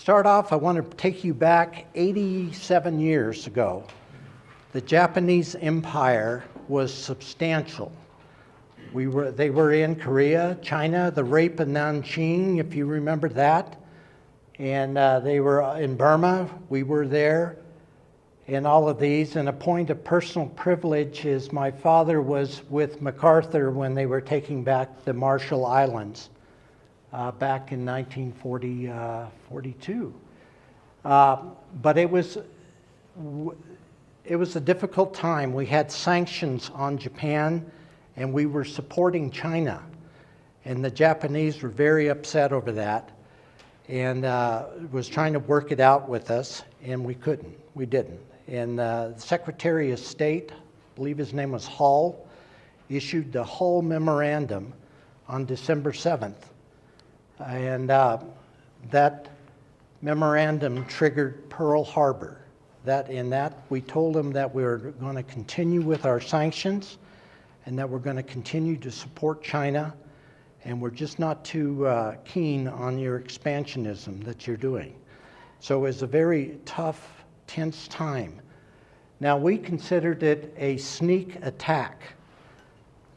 start off, I want to take you back 87 years ago. The Japanese Empire was substantial. They were in Korea, China, the rape of Nanjing, if you remember that. And they were in Burma, we were there, and all of these. And a point of personal privilege is my father was with MacArthur when they were taking back the Marshall Islands back in 1942. But it was a difficult time. We had sanctions on Japan, and we were supporting China. And the Japanese were very upset over that, and was trying to work it out with us, and we couldn't. We didn't. And the Secretary of State, I believe his name was Hull, issued the Hull Memorandum on December 7th. And that memorandum triggered Pearl Harbor. In that we told them that we were going to continue with our sanctions and that we're going to continue to support China, and we're just not too keen on your expansionism that you're doing. So it was a very tough, tense time. Now, we considered it a sneak attack,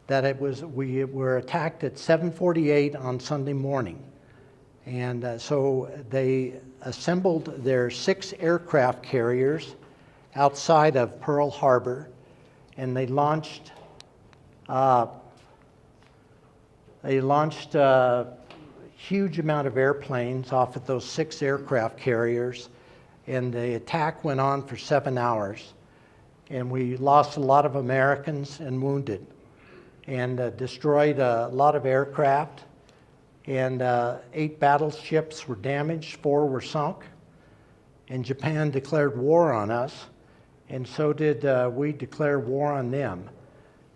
that we were attacked at 7:48 on Sunday morning. And so they assembled their 6 aircraft carriers outside of Pearl Harbor, and they launched a huge amount of airplanes off of those 6 aircraft carriers, and the attack went on for 7 hours. And we lost a lot of Americans and wounded, and destroyed a lot of aircraft. And 8 battleships were damaged, 4 were sunk, and Japan declared war on us, and so did we declare war on them.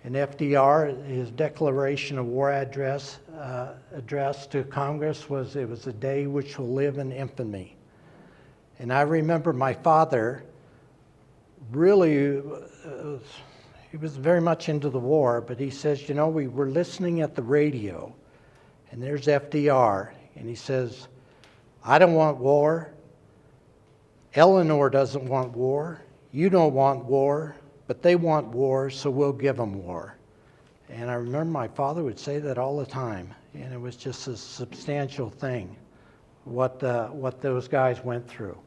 And FDR, his declaration of war address to Congress was, "It was a day which will live in infamy." And I remember my father really, he was very much into the war, but he says, you know, we were listening at the radio, and there's FDR, and he says, "I don't want war. Eleanor doesn't want war. You don't want war, but they want war, so we'll give them war." And I remember my father would say that all the time, and it was just a substantial thing, what those guys went through.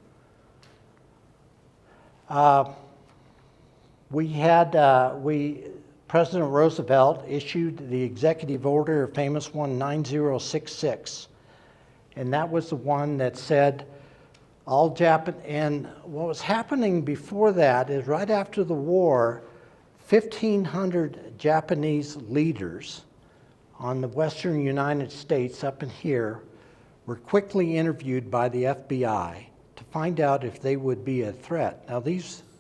President Roosevelt issued the executive order, a famous one, 9066. And that was the one that said and what was happening before that is right after the war, 1,500 Japanese leaders on the western United States up in here were quickly interviewed by the FBI to find out if they would be a threat. Now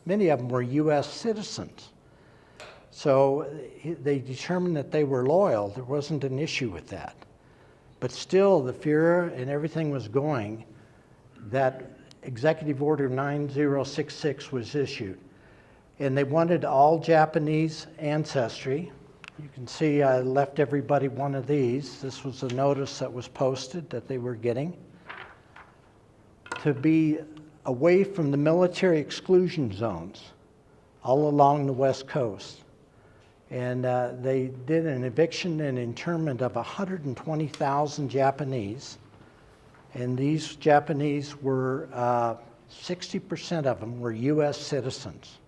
many of them were US citizens. So they determined that they were loyal. There wasn't an issue with that. But still, the Führer and everything was going. That Executive Order 9066 was issued. And they wanted all Japanese ancestry. You can see I left everybody one of these. This was a notice that was posted that they were getting. To be away from the military exclusion zones all along the West Coast. And they did an eviction and internment of 120,000 Japanese. And these Japanese were, 60% of them were US citizens.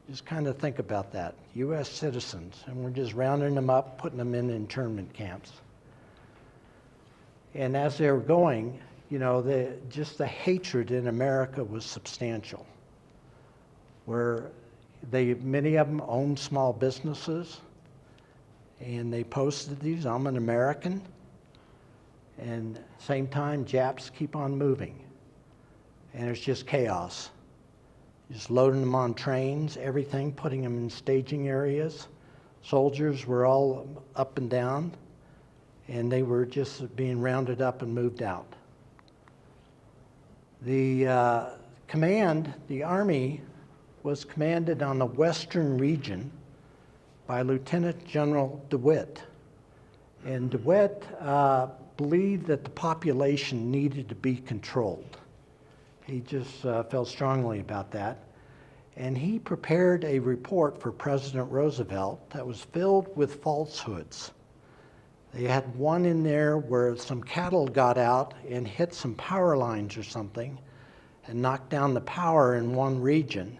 Just kind of think about that, US citizens. And we're just rounding them up, putting them in internment camps. And as they were going, you know, just the hatred in America was substantial. Many of them owned small businesses, and they posted these, "I'm an American," and same time, Japs keep on moving, and it's just chaos. Just loading them on trains, everything, putting them in staging areas. Soldiers were all up and down, and they were just being rounded up and moved out. The Army was commanded on the western region by Lieutenant General DeWitt. And DeWitt believed that the population needed to be controlled. He just felt strongly about that. And he prepared a report for President Roosevelt that was filled with falsehoods. They had one in there where some cattle got out and hit some power lines or something and knocked down the power in one region.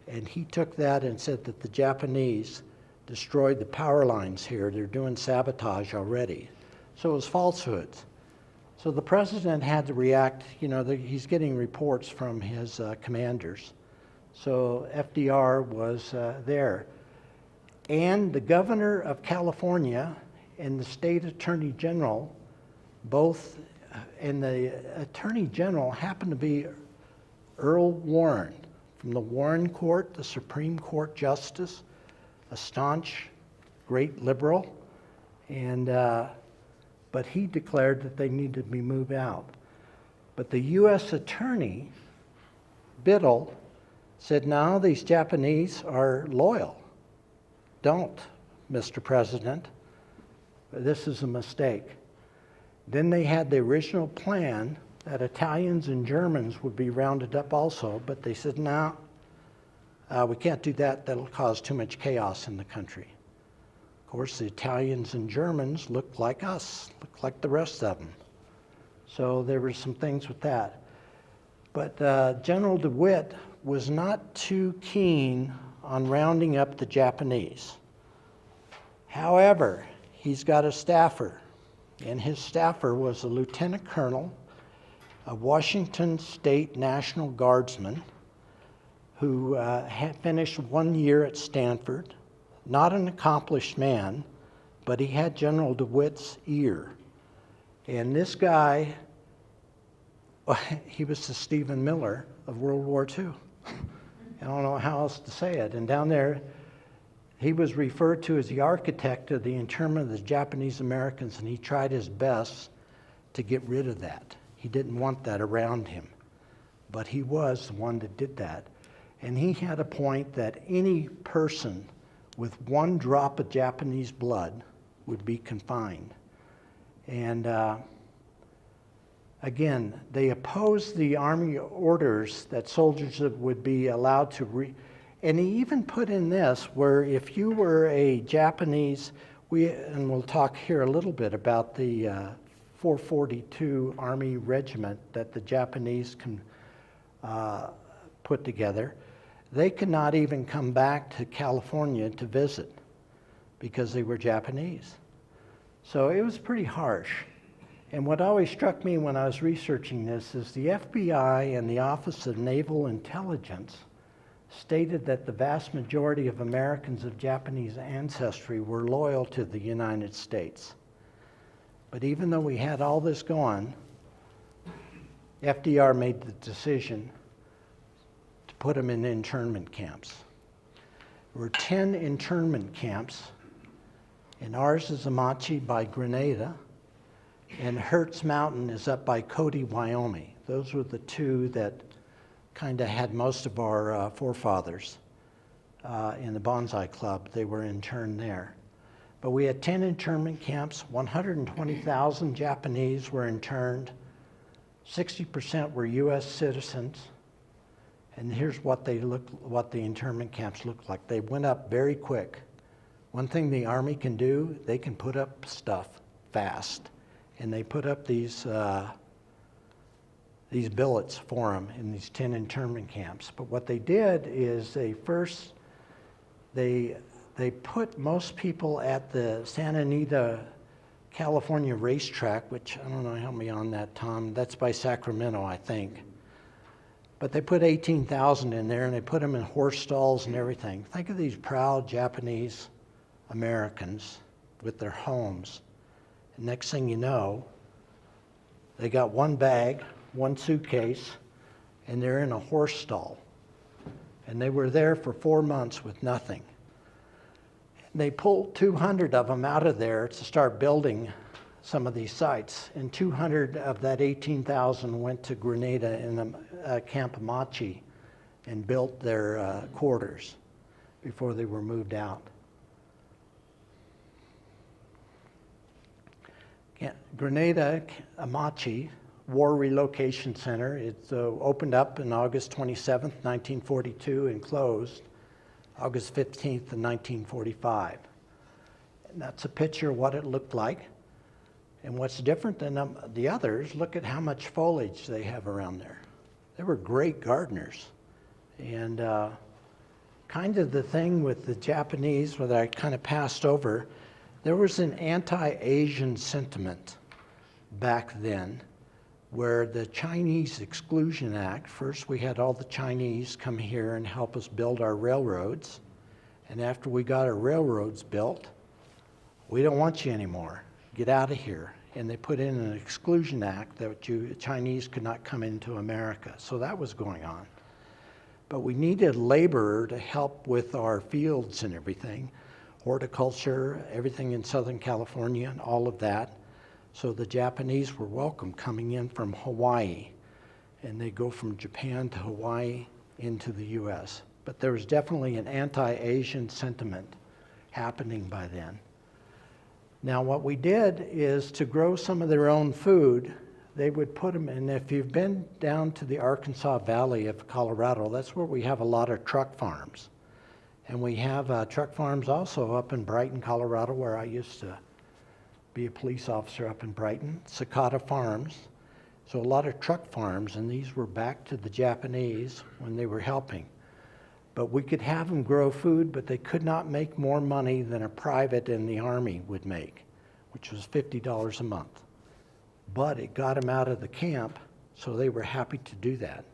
And he took that and said that the Japanese destroyed the power lines here. They're doing sabotage already. So it was falsehoods. So the president had to react. You know, he's getting reports from his commanders. So FDR was there. And the governor of California and the state attorney general, both, and the attorney general happened to be Earl Warren from the Warren Court, the Supreme Court justice, a staunch, great liberal, and but he declared that they needed to be moved out. But the U.S. attorney, Biddle, said, no, these Japanese are loyal. Don't, Mr. President. This is a mistake. Then they had the original plan that Italians and Germans would be rounded up also, but they said, no, we can't do that. That'll cause too much chaos in the country. Of course, the Italians and Germans looked like us, looked like the rest of them. So there were some things with that. But General DeWitt was not too keen on rounding up the Japanese. However, he's got a staffer, and his staffer was a lieutenant colonel, a Washington State National Guardsman who had finished 1 year at Stanford, not an accomplished man, but he had General DeWitt's ear. And this guy, he was the Stephen Miller of World War II. I don't know how else to say it. And down there, he was referred to as the architect of the internment of the Japanese Americans, and he tried his best to get rid of that. He didn't want that around him, but he was the one that did that. And he had a point that any person with one drop of Japanese blood would be confined. And again, they opposed the Army orders that soldiers would be allowed to and he even put in this where if you were a Japanese, and we'll talk here a little bit about the 442 Army Regiment that the Japanese can put together. They could not even come back to California to visit because they were Japanese. So it was pretty harsh. And what always struck me when I was researching this is the FBI and the Office of Naval Intelligence stated that the vast majority of Americans of Japanese ancestry were loyal to the United States. But even though we had all this going, FDR made the decision to put them in internment camps. There were 10 internment camps, and ours is Amachi by Grenada, and Hertz Mountain is up by Cody, Wyoming. Those were the two that kind of had most of our forefathers in the Bonsai Club. They were interned there. But we had 10 internment camps. 120,000 Japanese were interned. 60% were U.S. citizens. And here's what the internment camps looked like. They went up very quick. One thing the Army can do, they can put up stuff fast. And they put up these billets for them in these 10 internment camps. But what they did is they put most people at the Santa Anita, California racetrack, which I don't know, help me on that, Tom. That's by Sacramento, I think. But they put 18,000 in there, and they put them in horse stalls and everything. Think of these proud Japanese Americans with their homes. And next thing you know, they got one bag, one suitcase, and they're in a horse stall. And they were there for 4 months with nothing. And they pulled 200 of them out of there to start building some of these sites. And 200 of that 18,000 went to Grenada in Camp Amachi and built their quarters before they were moved out. Grenada, Amachi, War Relocation Center. It opened up on August 27th, 1942, and closed August 15th, 1945. And that's a picture of what it looked like. And what's different than the others, look at how much foliage they have around there. They were great gardeners. And kind of the thing with the Japanese, that I kind of passed over, there was an anti-Asian sentiment back then, where the Chinese Exclusion Act, first we had all the Chinese come here and help us build our railroads. And after we got our railroads built, we don't want you anymore. Get out of here. And they put in an Exclusion Act that Chinese could not come into America. So that was going on. But we needed labor to help with our fields and everything, horticulture, everything in Southern California and all of that. So the Japanese were welcome coming in from Hawaii, and they go from Japan to Hawaii into the US. But there was definitely an anti-Asian sentiment happening by then. Now what we did is to grow some of their own food, they would put them in, if you've been down to the Arkansas Valley of Colorado, that's where we have a lot of truck farms. And we have truck farms also up in Brighton, Colorado, where I used to be a police officer up in Brighton, Cicada Farms. So a lot of truck farms, and these were back to the Japanese when they were helping. But we could have them grow food, but they could not make more money than a private in the Army would make, which was $50 a month. But it got them out of the camp, so they were happy to do that.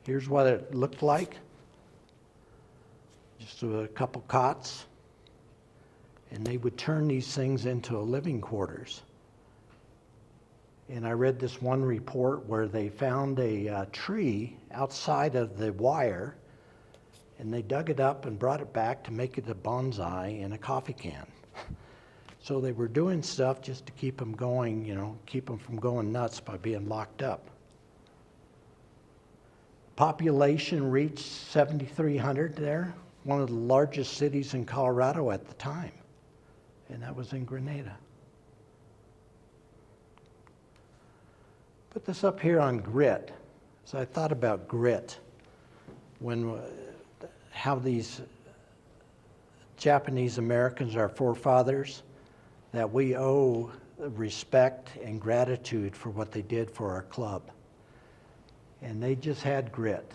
Here's what it looked like. Just a couple cots. And they would turn these things into living quarters. And I read this one report where they found a tree outside of the wire, and they dug it up and brought it back to make it a bonsai in a coffee can. So they were doing stuff just to keep them going, you know, keep them from going nuts by being locked up. Population reached 7,300 there, one of the largest cities in Colorado at the time, and that was in Grenada. Put this up here on grit. So I thought about grit, how these Japanese Americans, our forefathers, that we owe respect and gratitude for what they did for our club. And they just had grit.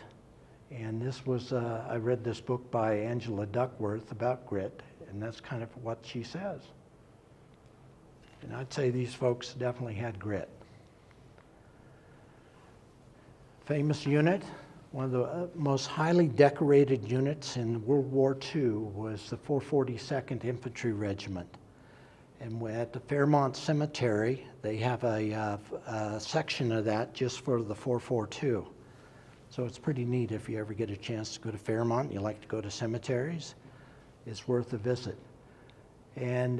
And this was, I read this book by Angela Duckworth about grit, and that's kind of what she says. And I'd say these folks definitely had grit. Famous unit, one of the most highly decorated units in World War II was the 442nd Infantry Regiment. And at the Fairmont Cemetery, they have a section of that just for the 442. So it's pretty neat if you ever get a chance to go to Fairmont and you like to go to cemeteries. It's worth a visit. And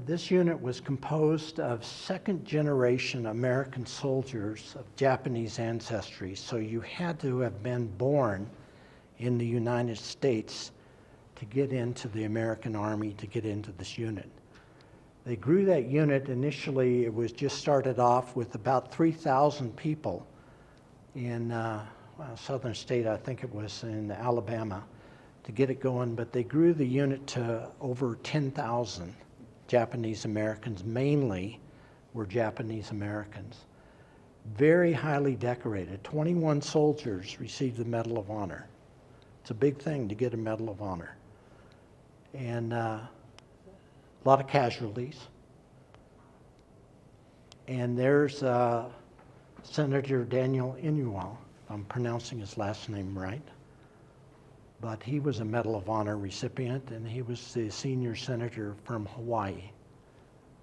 this unit was composed of second-generation American soldiers of Japanese ancestry. So you had to have been born in the United States to get into the American Army, to get into this unit. They grew that unit. Initially, it was just started off with about 3,000 people in southern state, I think it was in Alabama, to get it going, but they grew the unit to over 10,000 Japanese Americans, mainly were Japanese Americans. Very highly decorated. 21 soldiers received the Medal of Honor. It's a big thing to get a Medal of Honor. And a lot of casualties. And there's Senator Daniel Inouye, if I'm pronouncing his last name right. But he was a Medal of Honor recipient, and he was the senior senator from Hawaii.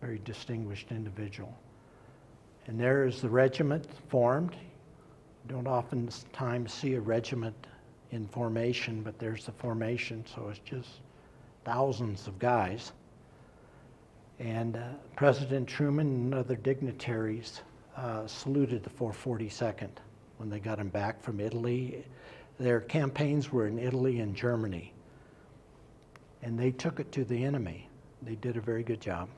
Very distinguished individual. And there is the regiment formed. You don't oftentimes see a regiment in formation, but there's the formation, so it's just thousands of guys. And President Truman and other dignitaries saluted the 442nd when they got him back from Italy. Their campaigns were in Italy and Germany, and they took it to the enemy. They did a very good job.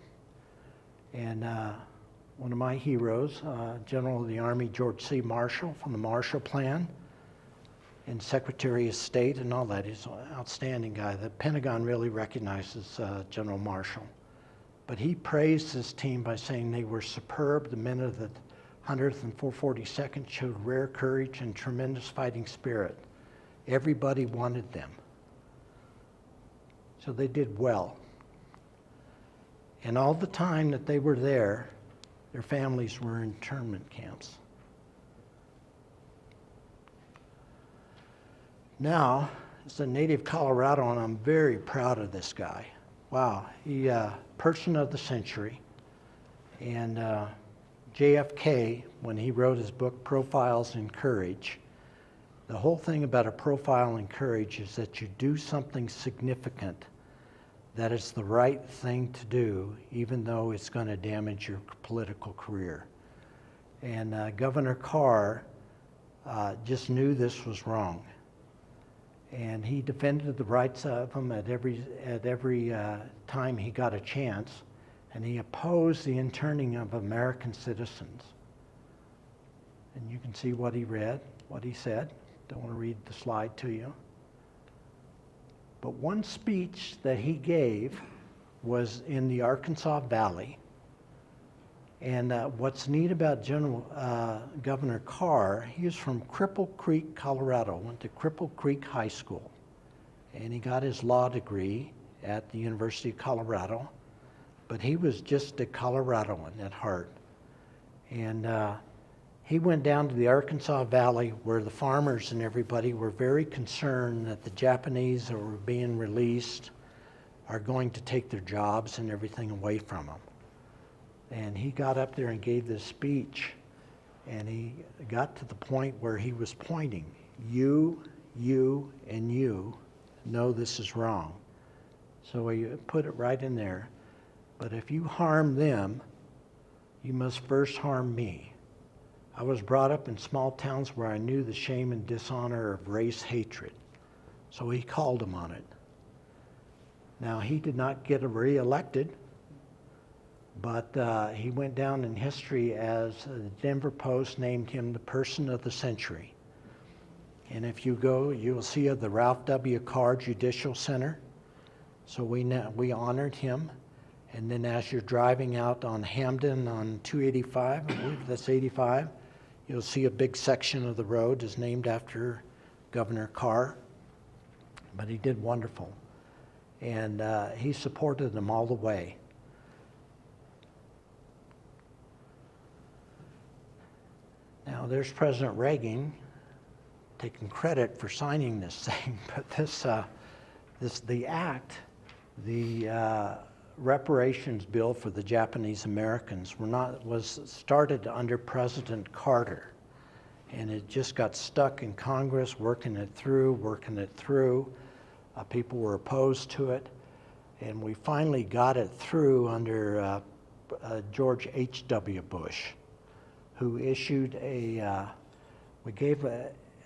And one of my heroes, General of the Army George C. Marshall from the Marshall Plan, and Secretary of State and all that. He's an outstanding guy. The Pentagon really recognizes General Marshall. But he praised his team by saying they were superb. The men of the 100th and 442nd showed rare courage and tremendous fighting spirit. Everybody wanted them. So they did well. And all the time that they were there, their families were in internment camps. Now, as a native Colorado, and I'm very proud of this guy. Wow, he person of the century. And JFK, when he wrote his book, Profiles in Courage, the whole thing about a profile in courage is that you do something significant that is the right thing to do, even though it's going to damage your political career. And Governor Carr just knew this was wrong. And he defended the rights of them at every time he got a chance, and he opposed the interning of American citizens. And you can see what he read, what he said. Don't want to read the slide to you. But one speech that he gave was in the Arkansas Valley. And what's neat about Governor Carr, he is from Cripple Creek, Colorado, went to Cripple Creek High School. And he got his law degree at the University of Colorado. But he was just a Coloradoan at heart. And he went down to the Arkansas Valley where the farmers and everybody were very concerned that the Japanese that were being released are going to take their jobs and everything away from them. And he got up there and gave this speech, and he got to the point where he was pointing, you, and you know this is wrong. So he put it right in there. But if you harm them, you must first harm me. I was brought up in small towns where I knew the shame and dishonor of race hatred. So he called him on it. Now, he did not get reelected, but he went down in history as the Denver Post named him the person of the century. And if you go, you'll see the Ralph W. Carr Judicial Center. So we honored him. And then as you're driving out on Hamden on 285, I believe that's 85, you'll see a big section of the road is named after Governor Carr. But he did wonderful. And he supported them all the way. Now, there's President Reagan taking credit for signing this thing, but the reparations bill for the Japanese Americans was started under President Carter, and it just got stuck in Congress, working it through. People were opposed to it, and we finally got it through under George H.W. Bush, who issued we gave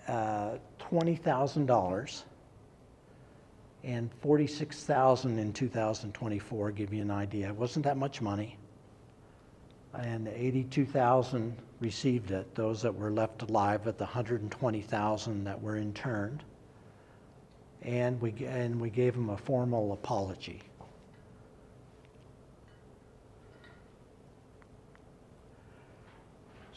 $20,000 and $46,000 in 2024, give you an idea. It wasn't that much money. And 82,000 received it, those that were left alive at the 120,000 that were interned. And we gave them a formal apology.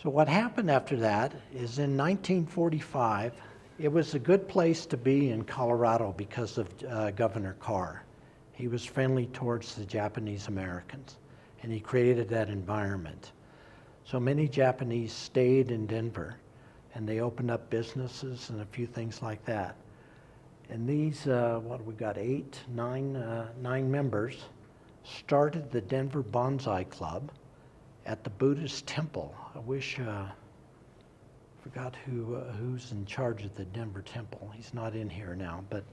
So what happened after that is in 1945, it was a good place to be in Colorado because of Governor Carr. He was friendly towards the Japanese Americans, and he created that environment. So many Japanese stayed in Denver, and they opened up businesses and a few things like that. And these, we got 9 members, started the Denver Bonsai Club at the Buddhist temple. I wish, forgot who's in charge of the Denver temple. He's not in here now, but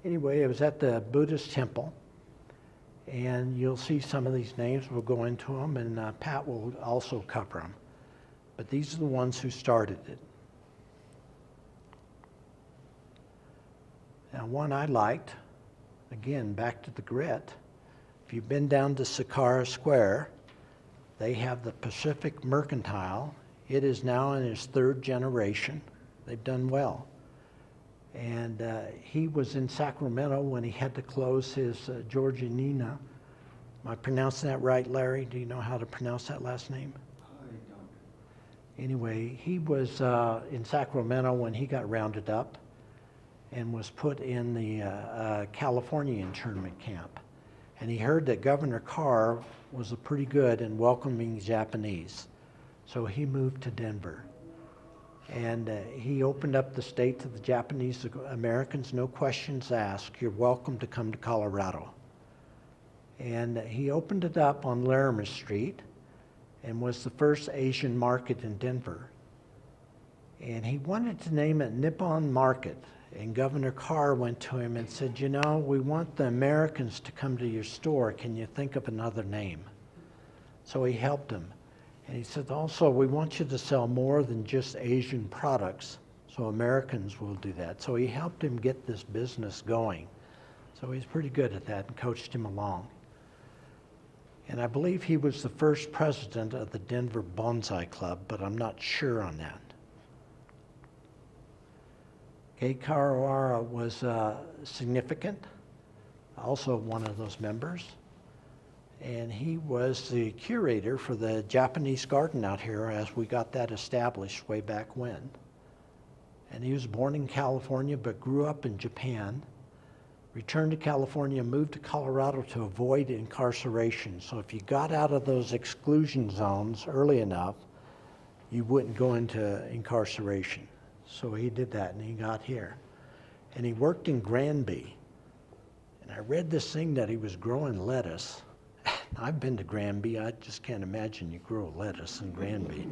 anyway, it was at the Buddhist temple, and you'll see some of these names. We'll go into them, and Pat will also cover them. But these are the ones who started it. Now, one I liked, again, back to the grit. If you've been down to Sakara Square, They have the Pacific Mercantile. It is now in its third generation. They've done well. And he was in Sacramento when he had to close his Georgianina. Am I pronouncing that right, Larry? Do you know how to pronounce that last name? I don't. Anyway, he was in Sacramento when he got rounded up and was put in the California internment camp. And he heard that Governor Carr was pretty good in welcoming Japanese. So he moved to Denver. And he opened up the state to the Japanese Americans, no questions asked. You're welcome to come to Colorado. And he opened it up on Larimer Street and was the first Asian market in Denver. And he wanted to name it Nippon Market. And Governor Carr went to him and said, you know, we want the Americans to come to your store. Can you think of another name? So he helped him. And he said, also, we want you to sell more than just Asian products, so Americans will do that. So he helped him get this business going. So he's pretty good at that and coached him along. And I believe he was the first president of the Denver Bonsai Club, but I'm not sure on that. Kei Karawara was significant, also one of those members. And he was the curator for the Japanese garden out here as we got that established way back when. And he was born in California but grew up in Japan, returned to California, moved to Colorado to avoid incarceration. So if you got out of those exclusion zones early enough, you wouldn't go into incarceration. So he did that and he got here. And he worked in Granby. And I read this thing that he was growing lettuce. I've been to Granby. I just can't imagine you grow lettuce in Granby.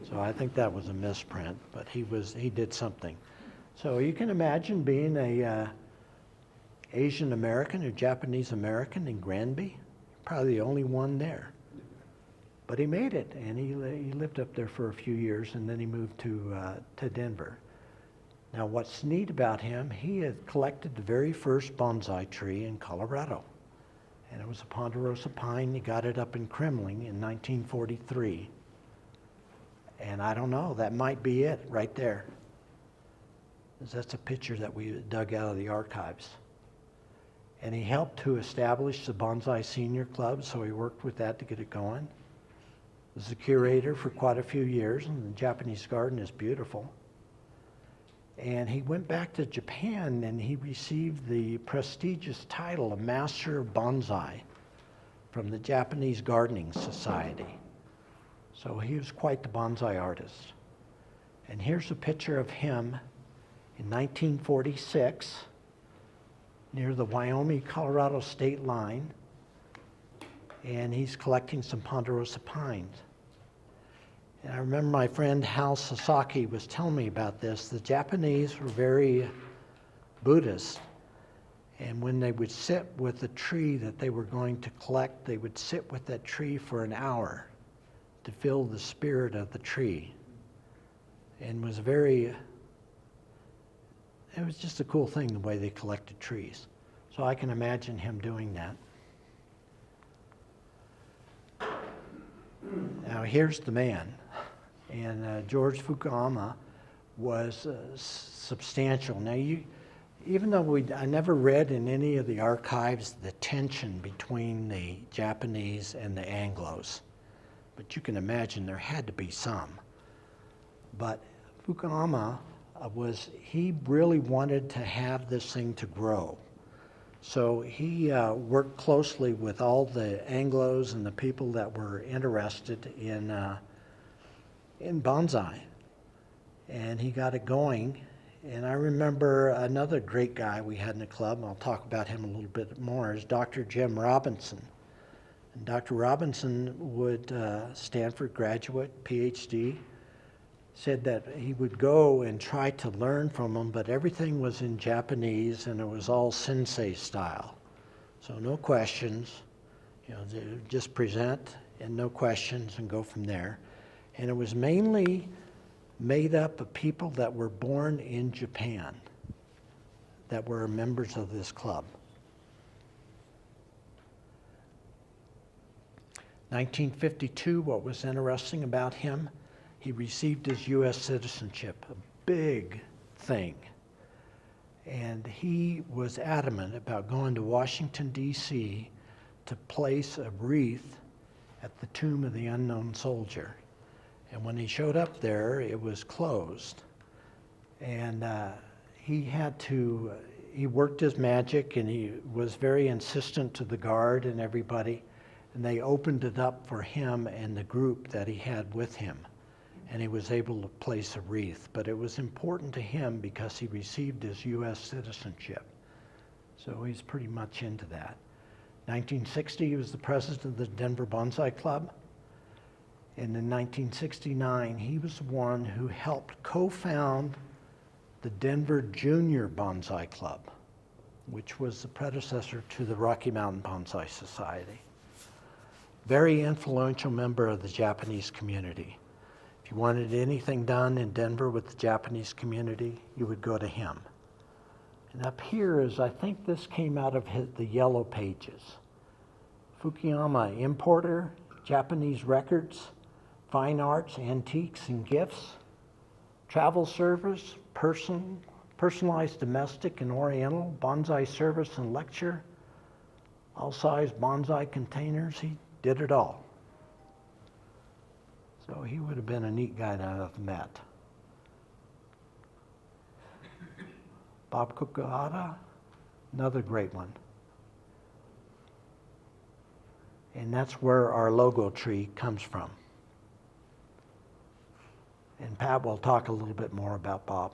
So I think that was a misprint, but he did something. So you can imagine being a Asian American or Japanese American in Granby, probably the only one there. But he made it, and he lived up there for a few years, and then he moved to Denver. Now what's neat about him, he had collected the very first bonsai tree in Colorado. And it was a ponderosa pine. He got it up in Kremling in 1943. And I don't know, that might be it right there. That's a picture that we dug out of the archives. And he helped to establish the Bonsai Senior Club, so he worked with that to get it going. Was the curator for quite a few years, and the Japanese garden is beautiful. And he went back to Japan and he received the prestigious title of Master of Bonsai from the Japanese Gardening Society. So he was quite the bonsai artist. And here's a picture of him in 1946 near the Wyoming-Colorado state line. And he's collecting some ponderosa pines. And I remember my friend Hal Sasaki was telling me about this. The Japanese were very Buddhist. And when they would sit with a tree that they were going to collect, they would sit with that tree for an hour to feel the spirit of the tree. And it was just a cool thing the way they collected trees. So I can imagine him doing that. Now here's the man. And George Fukuyama was substantial. Now, even though I never read in any of the archives the tension between the Japanese and the Anglos, but you can imagine there had to be some. But Fukuyama he really wanted to have this thing to grow. So he worked closely with all the Anglos and the people that were interested in bonsai. And he got it going. And I remember another great guy we had in the club, and I'll talk about him a little bit more, is Dr. Jim Robinson. And Dr. Robinson would, Stanford graduate, PhD, said that he would go and try to learn from him, but everything was in Japanese and it was all sensei style. So no questions, just present and no questions and go from there. And it was mainly made up of people that were born in Japan that were members of this club. 1952, what was interesting about him, he received his U.S. citizenship, a big thing. And he was adamant about going to Washington, D.C. to place a wreath at the tomb of the unknown soldier. And when he showed up there, it was closed. And he worked his magic, and he was very insistent to the guard and everybody. And they opened it up for him and the group that he had with him. And he was able to place a wreath. But it was important to him because he received his U.S. citizenship. So he's pretty much into that. 1960, he was the president of the Denver Bonsai Club. And in 1969, he was the one who helped co-found the Denver Junior Bonsai Club, which was the predecessor to the Rocky Mountain Bonsai Society. Very influential member of the Japanese community. If you wanted anything done in Denver with the Japanese community, you would go to him. And up here is, I think this came out of the Yellow Pages. Fukuyama, importer, Japanese records, fine arts, antiques, and gifts, travel service, personalized domestic and oriental, bonsai service and lecture, all-size bonsai containers. He did it all. So he would have been a neat guy to have met. Bob Kukahara, another great one. And that's where our logo tree comes from. And Pat will talk a little bit more about Bob.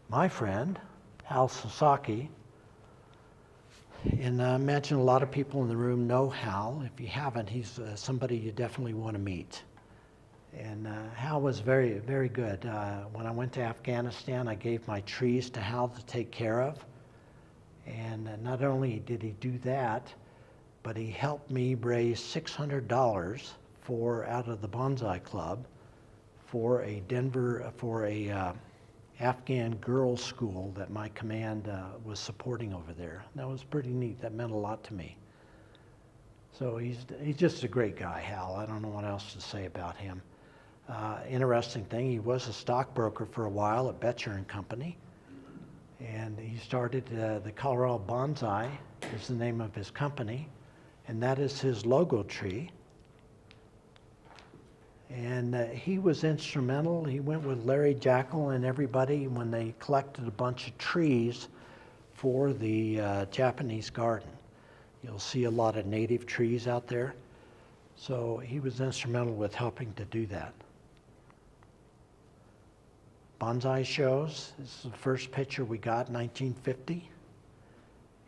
My friend, Hal Sasaki, and I imagine a lot of people in the room know Hal. If you haven't, he's somebody you definitely want to meet. And Hal was very, very good. When I went to Afghanistan, I gave my trees to Hal to take care of. And not only did he do that, but he helped me raise $600 out of the Bonsai Club for a Afghan girls' school that my command was supporting over there. That was pretty neat. That meant a lot to me. So he's just a great guy, Hal. I don't know what else to say about him. Interesting thing, he was a stockbroker for a while at Betcher and Company. And he started the Colorado Bonsai is the name of his company. And that is his logo tree. And he was instrumental. He went with Larry Jackel and everybody when they collected a bunch of trees for the Japanese garden. You'll see a lot of native trees out there. So he was instrumental with helping to do that. Bonsai shows. This is the first picture we got, 1950.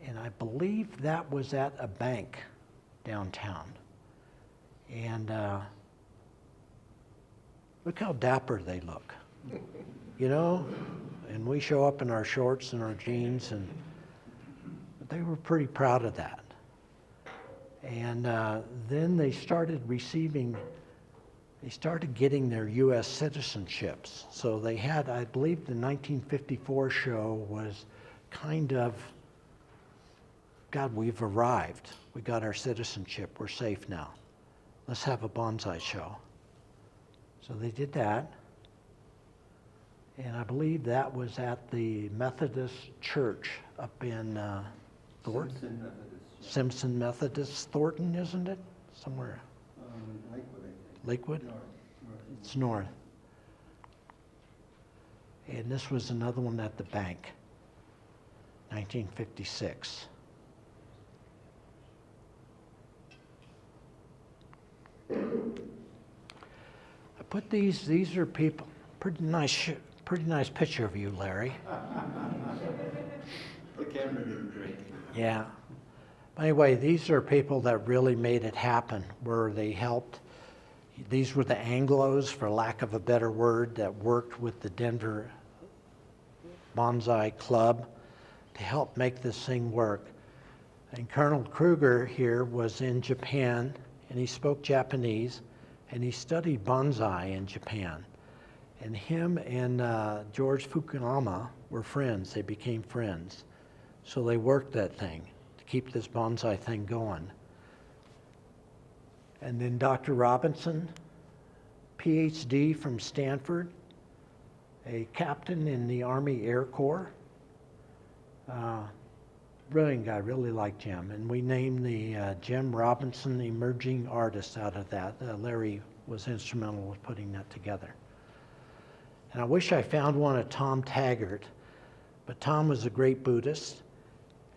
And I believe that was at a bank downtown. And look how dapper they look, you know? And we show up in our shorts and our jeans, and they were pretty proud of that. And then they started getting their U.S. citizenships. So they had, I believe the 1954 show was kind of, God, we've arrived. We got our citizenship. We're safe now. Let's have a bonsai show. So they did that. And I believe that was at the Methodist Church up in Thornton. Simpson Methodist. Simpson Methodist, Thornton, isn't it? Somewhere. Lakewood, I think. Lakewood? North. It's north. And this was another one at the bank, 1956. I put these are people, pretty nice picture of you, Larry. The camera didn't break. Yeah. Anyway, these are people that really made it happen, where they helped. These were the Anglos, for lack of a better word, that worked with the Denver Bonsai Club to help make this thing work. And Colonel Kruger here was in Japan, and he spoke Japanese, and he studied bonsai in Japan. And him and George Fukuyama were friends. They became friends. So they worked that thing to keep this bonsai thing going. And then Dr. Robinson, PhD from Stanford, a captain in the Army Air Corps. Brilliant guy, really liked Jim. And we named the Jim Robinson Emerging Artist out of that. Larry was instrumental with putting that together. And I wish I found one of Tom Taggart, but Tom was a great Buddhist.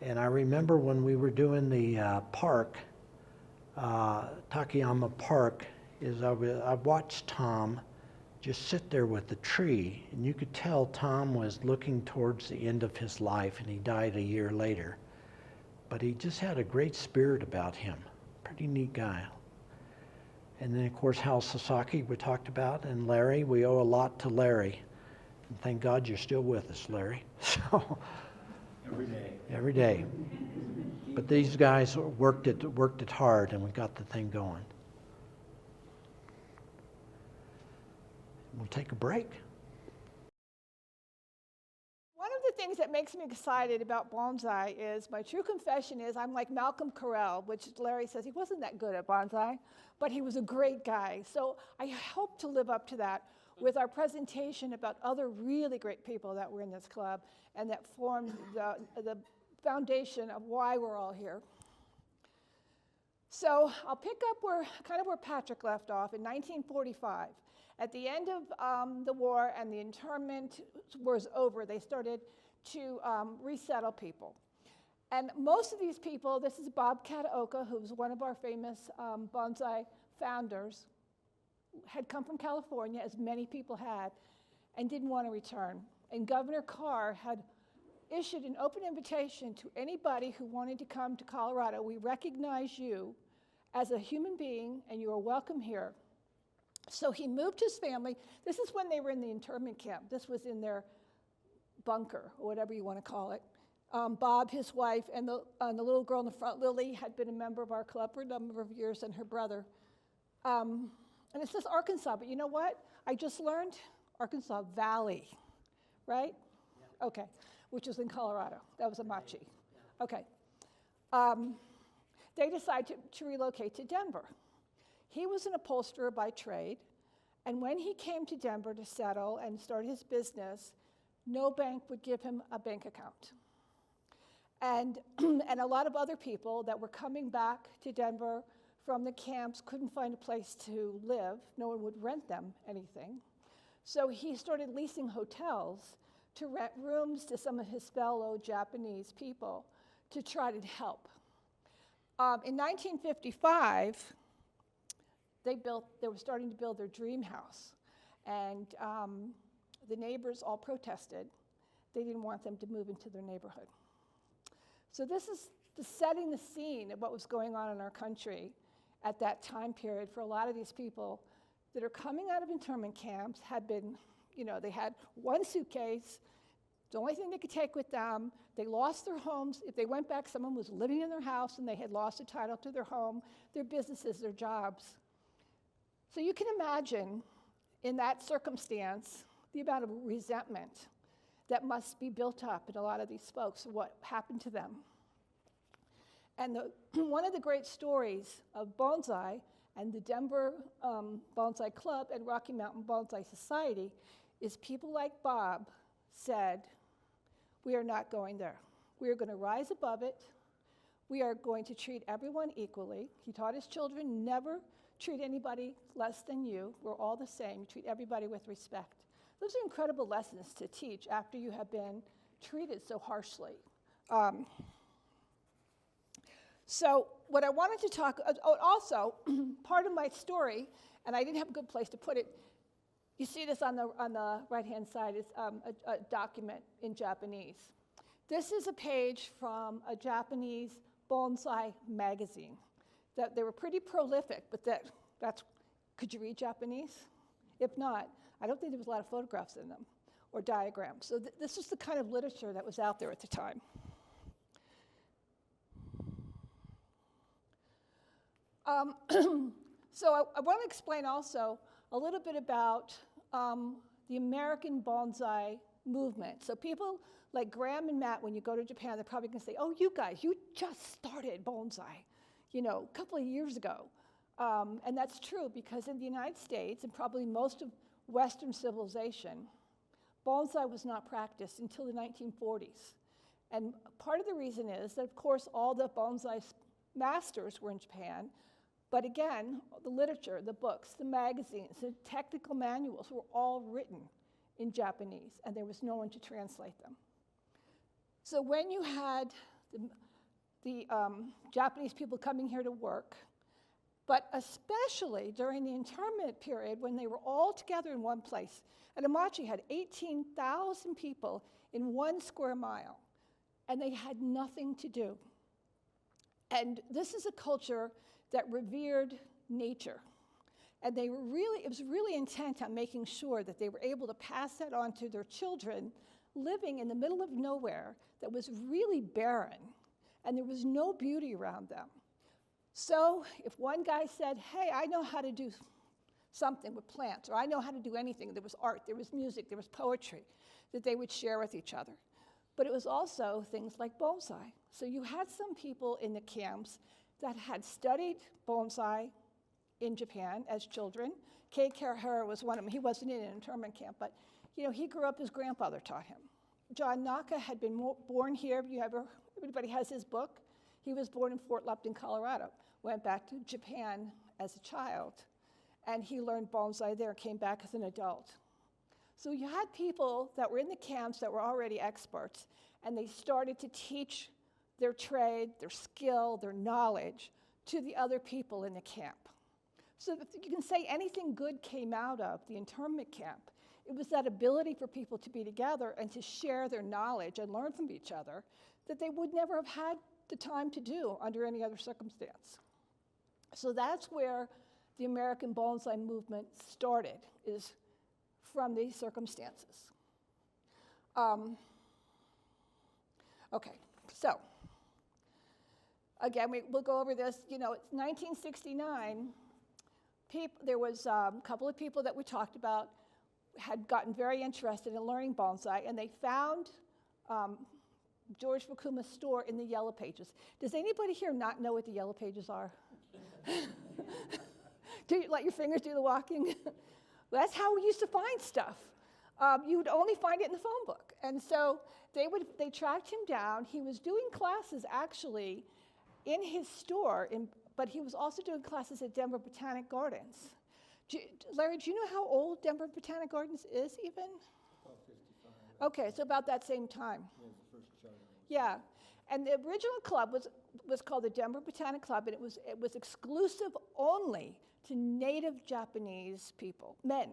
And I remember when we were doing the park, Takayama Park, I watched Tom just sit there with the tree, and you could tell Tom was looking towards the end of his life, and he died a year later. But he just had a great spirit about him. Pretty neat guy. And then, of course, Hal Sasaki we talked about, and Larry. We owe a lot to Larry. And thank God you're still with us, Larry. So Every day. every day. But these guys worked it hard, and we got the thing going. We'll take a break. One of the things that makes me excited about bonsai is, my true confession is, I'm like Malcolm Carell, which Larry says he wasn't that good at bonsai, but he was a great guy. So I hope to live up to that with our presentation about other really great people that were in this club and that formed the foundation of why we're all here. So I'll pick up where Patrick left off in 1945. At the end of the war and the internment was over, they started to resettle people. And most of these people, this is Bob Kataoka, who was one of our famous bonsai founders, had come from California, as many people had, and didn't want to return. And Governor Carr had issued an open invitation to anybody who wanted to come to Colorado. We recognize you as a human being, and you are welcome here. So he moved his family. This is when they were in the internment camp. This was in their bunker, or whatever you want to call it. Bob, his wife, and the little girl in the front, Lily, had been a member of our club for a number of years, and her brother. And it says Arkansas, but you know what? I just learned Arkansas Valley, right? Yeah. Okay, which was in Colorado. That was Amachi. Okay. They decided to relocate to Denver. He was an upholsterer by trade, and when he came to Denver to settle and start his business, no bank would give him a bank account. And, and a lot of other people that were coming back to Denver from the camps couldn't find a place to live. No one would rent them anything. So he started leasing hotels to rent rooms to some of his fellow Japanese people to try to help. In 1955, they were starting to build their dream house, and the neighbors all protested. They didn't want them to move into their neighborhood. So this is setting the scene of what was going on in our country at that time period for a lot of these people that are coming out of internment camps, had been, they had one suitcase, the only thing they could take with them. They lost their homes. If they went back, someone was living in their house and they had lost the title to their home, their businesses, their jobs. So you can imagine, in that circumstance, the amount of resentment that must be built up in a lot of these folks, what happened to them. And one of the great stories of bonsai and the Denver Bonsai Club and Rocky Mountain Bonsai Society is people like Bob said, we are not going there. We are going to rise above it. We are going to treat everyone equally. He taught his children, never treat anybody less than you. We're all the same. Treat everybody with respect. Those are incredible lessons to teach after you have been treated so harshly. So what I wanted to talk, also, part of my story, and I didn't have a good place to put it, you see this on the right-hand side, is a document in Japanese. This is a page from a Japanese bonsai magazine. That they were pretty prolific, but that's, could you read Japanese? If not, I don't think there was a lot of photographs in them or diagrams. So this was the kind of literature that was out there at the time. So I want to explain also a little bit about the American bonsai movement. So people like Graham and Matt, when you go to Japan, they're probably going to say, oh, you guys, you just started bonsai, a couple of years ago. And that's true because in the United States and probably most of Western civilization, bonsai was not practiced until the 1940s. And part of the reason is that, of course, all the bonsai masters were in Japan. But again, the literature, the books, the magazines, the technical manuals were all written in Japanese, and there was no one to translate them. So when you had the Japanese people coming here to work, but especially during the internment period when they were all together in one place, and Amachi had 18,000 people in 1 square mile, and they had nothing to do. And this is a culture that revered nature. And it was really intent on making sure that they were able to pass that on to their children living in the middle of nowhere that was really barren, and there was no beauty around them. So if one guy said, hey, I know how to do something with plants, or I know how to do anything, there was art, there was music, there was poetry, that they would share with each other. But it was also things like bonsai. So you had some people in the camps that had studied bonsai in Japan as children. Kei Karahara was one of them. He wasn't in an internment camp, but he grew up, his grandfather taught him. John Naka had been born here. Everybody has his book. He was born in Fort Lupton, Colorado, went back to Japan as a child, and he learned bonsai there, came back as an adult. So you had people that were in the camps that were already experts, and they started to teach their trade, their skill, their knowledge to the other people in the camp. So if you can say anything good came out of the internment camp, it was that ability for people to be together and to share their knowledge and learn from each other that they would never have had the time to do under any other circumstance. So that's where the American bonsai movement started, is from these circumstances. Okay, so again, we'll go over this. It's 1969. There was a couple of people that we talked about had gotten very interested in learning bonsai, and they found George Fukuma's store in the Yellow Pages. Does anybody here not know what the Yellow Pages are? Do you let your fingers do the walking? That's how we used to find stuff. You would only find it in the phone book. And so they tracked him down. He was doing classes actually in his store, but he was also doing classes at Denver Botanic Gardens. Larry, do you know how old Denver Botanic Gardens is even? About 55. Okay, so about that same time. Yeah, the first charter. Yeah, and the original club was called the Denver Botanic Club, and it was exclusive only to native Japanese people, men.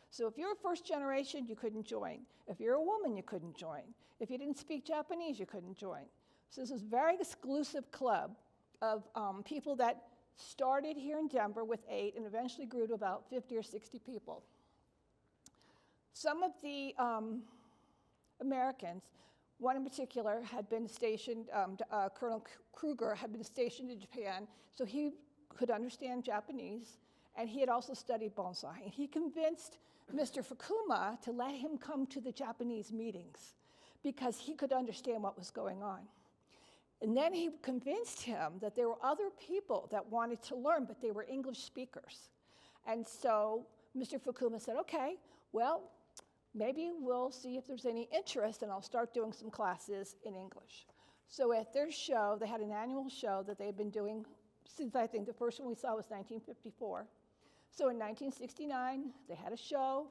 So if you're a first generation, you couldn't join. If you're a woman, you couldn't join. If you didn't speak Japanese, you couldn't join. So this was a very exclusive club of people that started here in Denver with 8 and eventually grew to about 50 or 60 people. Some of the Americans, one in particular had been stationed, Colonel Kruger had been stationed in Japan, so he could understand Japanese, and he had also studied bonsai. And he convinced Mr. Fukuma to let him come to the Japanese meetings because he could understand what was going on. And then he convinced him that there were other people that wanted to learn, but they were English speakers. And so Mr. Fukuma said, okay, well, maybe we'll see if there's any interest, and I'll start doing some classes in English. So at their show, they had an annual show that they had been doing since, I think, the first one we saw was 1954. So in 1969, they had a show,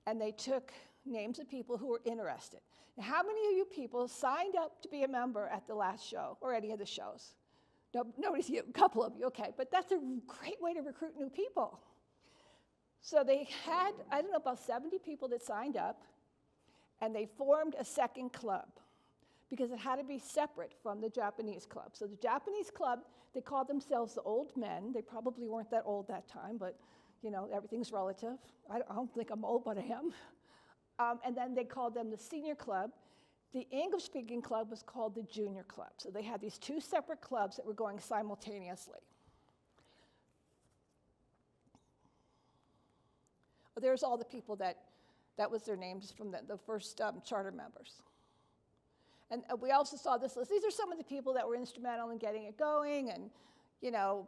and they took names of people who were interested. Now, how many of you people signed up to be a member at the last show or any of the shows? No, nobody's you, a couple of you, okay. But that's a great way to recruit new people. So they had, I don't know, about 70 people that signed up, and they formed a second club because it had to be separate from the Japanese club. So the Japanese club, they called themselves the old men. They probably weren't that old that time, but everything's relative. I don't think I'm old, but I am. And then they called them the senior club. The English-speaking club was called the junior club. So they had these 2 separate clubs that were going simultaneously. There's all the people that That was their names from the first charter members. And we also saw this list. These are some of the people that were instrumental in getting it going and,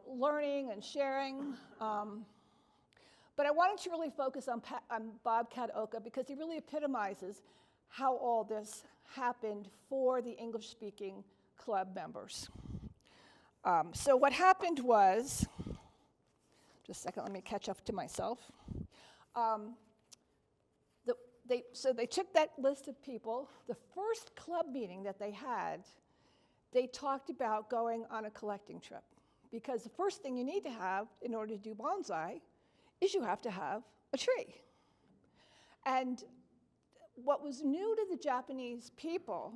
learning and sharing. But I wanted to really focus on Bob Kataoka because he really epitomizes how all this happened for the English-speaking club members. So what happened was, just a second, let me catch up to myself. So they took that list of people. The first club meeting that they had, they talked about going on a collecting trip. Because the first thing you need to have in order to do bonsai is you have to have a tree. And what was new to the Japanese people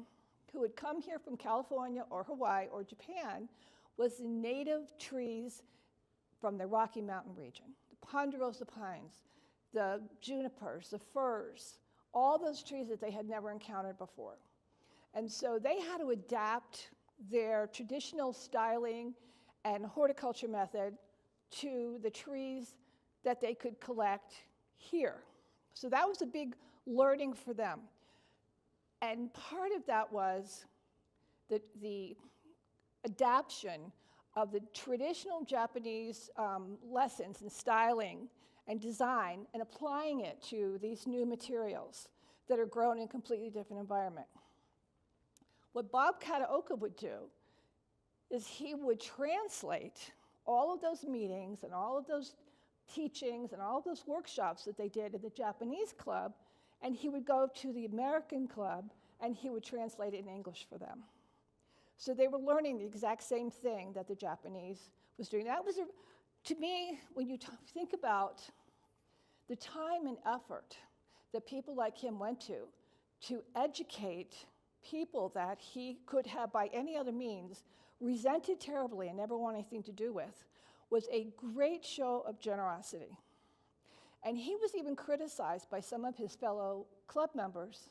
who had come here from California or Hawaii or Japan was the native trees from the Rocky Mountain region, the ponderosa pines, the junipers, the firs, all those trees that they had never encountered before. And so they had to adapt their traditional styling and horticulture method to the trees that they could collect here. So that was a big learning for them. And part of that was the adaptation of the traditional Japanese lessons in styling and design and applying it to these new materials that are grown in a completely different environment. What Bob Kataoka would do is he would translate all of those meetings and all of those teachings and all of those workshops that they did in the Japanese club, and he would go to the American club and he would translate it in English for them. So they were learning the exact same thing that the Japanese was doing. That was, to me, when you think about the time and effort that people like him went to educate people that he could have, by any other means, resented terribly and never wanted anything to do with, was a great show of generosity. And he was even criticized by some of his fellow club members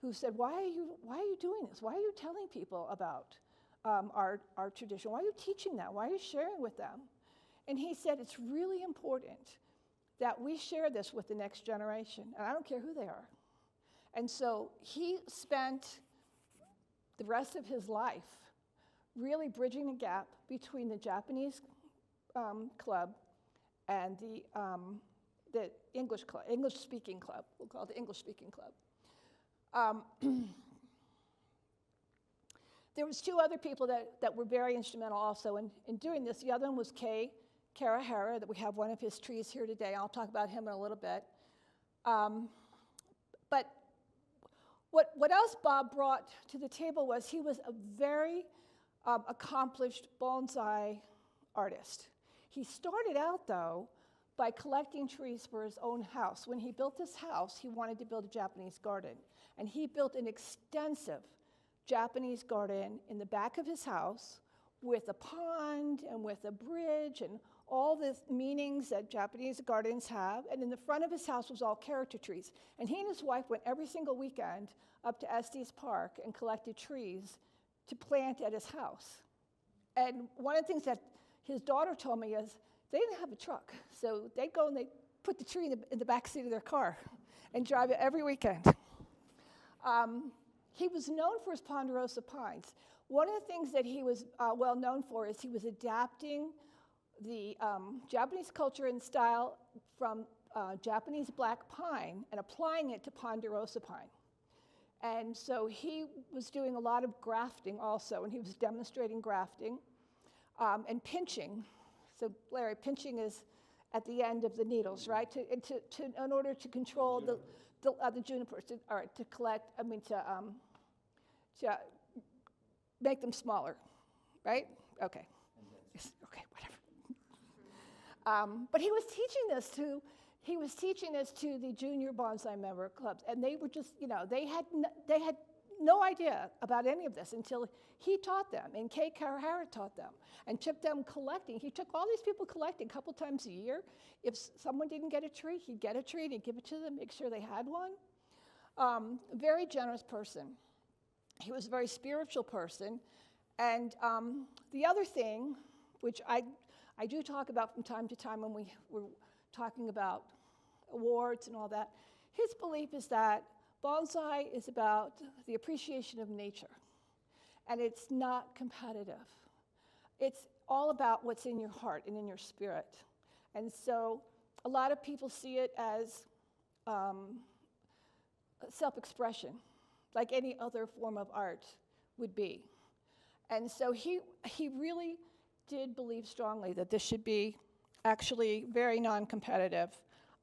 who said, why are you doing this? Why are you telling people about our tradition? Why are you teaching that? Why are you sharing with them? And he said, it's really important that we share this with the next generation, and I don't care who they are. And so he spent the rest of his life really bridging the gap between the Japanese club and the English club, English-speaking club. We'll call it the English-speaking club. There was two other people that were very instrumental also in doing this. The other one was Kei Karahara, that we have one of his trees here today. I'll talk about him in a little bit. But what else Bob brought to the table was he was a very accomplished bonsai artist. He started out, though, by collecting trees for his own house. When he built this house, he wanted to build a Japanese garden. And he built an extensive Japanese garden in the back of his house with a pond and with a bridge and all the meanings that Japanese gardens have. And in the front of his house was all character trees. And he and his wife went every single weekend up to Estes Park and collected trees to plant at his house. And one of the things that his daughter told me is they didn't have a truck. So they'd go and they'd put the tree in the back seat of their car and drive it every weekend. He was known for his ponderosa pines. One of the things that he was well known for is he was adapting the Japanese culture and style from Japanese black pine and applying it to ponderosa pine. And so he was doing a lot of grafting also, and he was demonstrating grafting and pinching. So Larry, pinching is at the end of the needles, right? In order to control the junipers, to collect, to make them smaller, right? Okay. Yes, okay, whatever. But he was teaching this to the junior bonsai member clubs, and they were just, they had no idea about any of this until he taught them, and Kei Karahara taught them, and took them collecting. He took all these people collecting a couple times a year. If someone didn't get a tree, he'd get a tree and he'd give it to them, make sure they had one. Very generous person. He was a very spiritual person. And the other thing, which I do talk about from time to time when we're talking about awards and all that, His belief is that bonsai is about the appreciation of nature, and it's not competitive. It's all about what's in your heart and in your spirit. And so a lot of people see it as self-expression, like any other form of art would be. And so he really did believe strongly that this should be actually very non-competitive.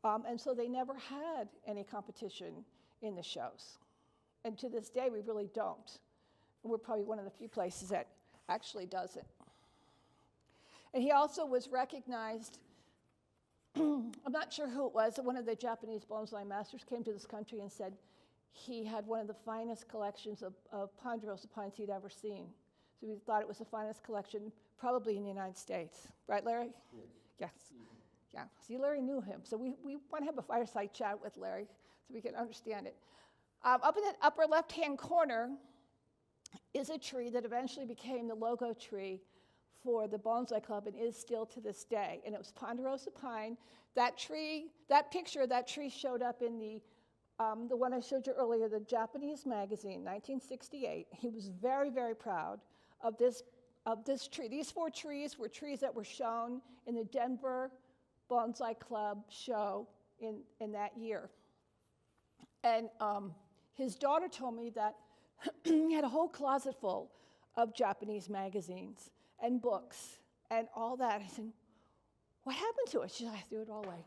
And so they never had any competition in the shows. And to this day, we really don't. We're probably one of the few places that actually doesn't. And he also was recognized, I'm not sure who it was, one of the Japanese bonsai masters came to this country and said he had one of the finest collections of ponderosa pines he'd ever seen. So we thought it was the finest collection probably in the United States. Right, Larry? Yes. Yes. Yeah. See, Larry knew him. So we want to have a fireside chat with Larry so we can understand it. Up in the upper left-hand corner is a tree that eventually became the logo tree for the Bonsai Club and is still to this day. And it was ponderosa pine. That picture of that tree showed up in the one I showed you earlier, the Japanese magazine, 1968. He was very, very proud of this tree. These 4 trees were trees that were shown in the Denver Bonsai Club show in that year. And his daughter told me that he had a whole closet full of Japanese magazines and books and all that. I said, what happened to it? She said, I threw it all away.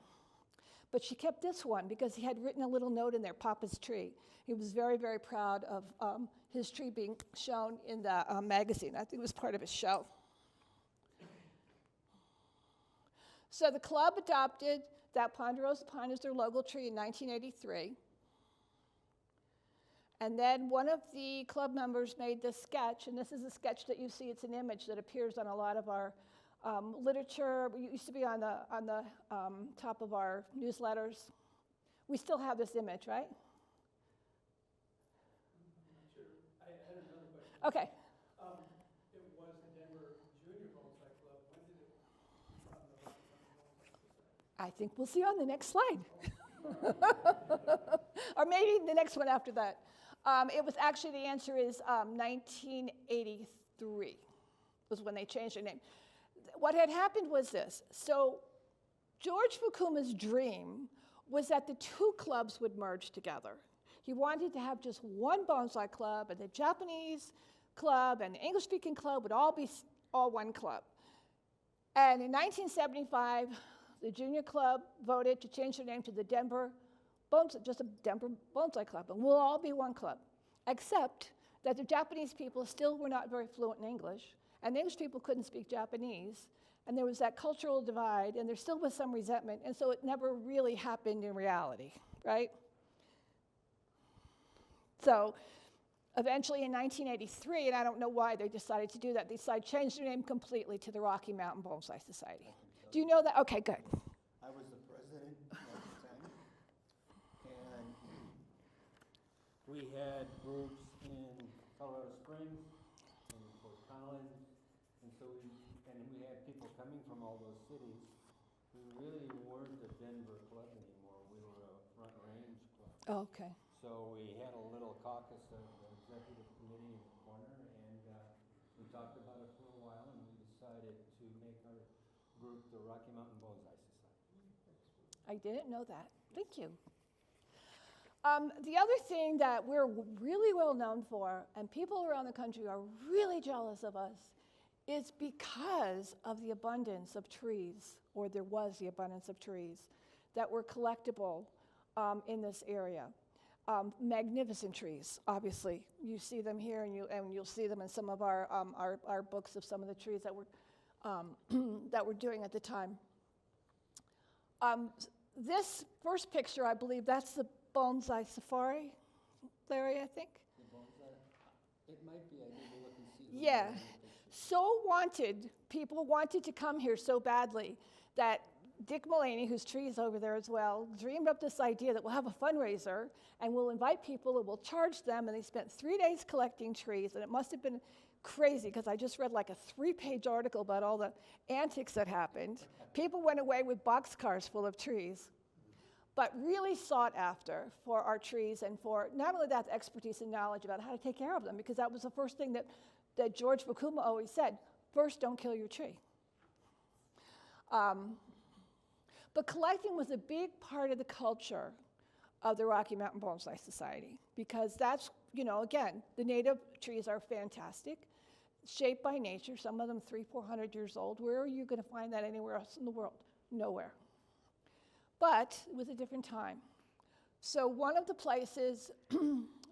But she kept this one because he had written a little note in there, Papa's tree. He was very, very proud of his tree being shown in the magazine. I think it was part of his show. So the club adopted that ponderosa pine as their logo tree in 1983. And then one of the club members made this sketch, and this is a sketch that you see. It's an image that appears on a lot of our literature. It used to be on the top of our newsletters. We still have this image, right? Sure. I had another question. Okay. It was the Denver Junior Bonsai Club. When did it become the Bonsai Society? I think we'll see on the next slide. Or maybe the next one after that. It was actually, the answer is 1983 was when they changed their name. What had happened was this. So George Fukuma's dream was that the 2 clubs would merge together. He wanted to have just one bonsai club, and the Japanese club and the English-speaking club would all be all one club. And in 1975, the junior club voted to change their name to the Denver Bonsai, just a Denver Bonsai Club, and we'll all be one club, except that the Japanese people still were not very fluent in English, and the English people couldn't speak Japanese, and there was that cultural divide, and there still was some resentment, and so it never really happened in reality, right? So eventually in 1983, and I don't know why they decided to do that, they decided to change their name completely to the Rocky Mountain Bonsai Society. Do you know that? Okay, good. I was the president at the time, and we had groups in Colorado Springs, in Fort Collins, and we had people coming from all those cities. We really weren't a Denver club anymore. We were a Front Range club. Oh, okay. So we had a little caucus of the executive committee in the corner, and we talked about it for a while, and we decided to make our group the Rocky Mountain Bonsai Society. I didn't know that. Thank you. The other thing that we're really well known for, and people around the country are really jealous of us, is because of the abundance of trees, or there was the abundance of trees, that were collectible in this area. Magnificent trees, obviously. You see them here, and you'll see them in some of our books of some of the trees that we're doing at the time. This first picture, I believe, that's the Bonsai Safari, Larry, I think. The bonsai, it might be. I need to look and see. Yeah. So wanted, people wanted to come here so badly that Dick Mulaney, whose tree is over there as well, dreamed up this idea that we'll have a fundraiser and we'll invite people and we'll charge them. And they spent 3 days collecting trees, and it must have been crazy because I just read like a 3-page article about all the antics that happened. People went away with boxcars full of trees. but really sought after for our trees and for not only that, the expertise and knowledge about how to take care of them, because that was the first thing that George Bakuma always said, first, don't kill your tree. But collecting was a big part of the culture of the Rocky Mountain Bonsai Society, because that's, you know, again, the native trees are fantastic, shaped by nature, some of them 300-400 years old. Where are you going to find that anywhere else in the world? Nowhere. But it was a different time. So one of the places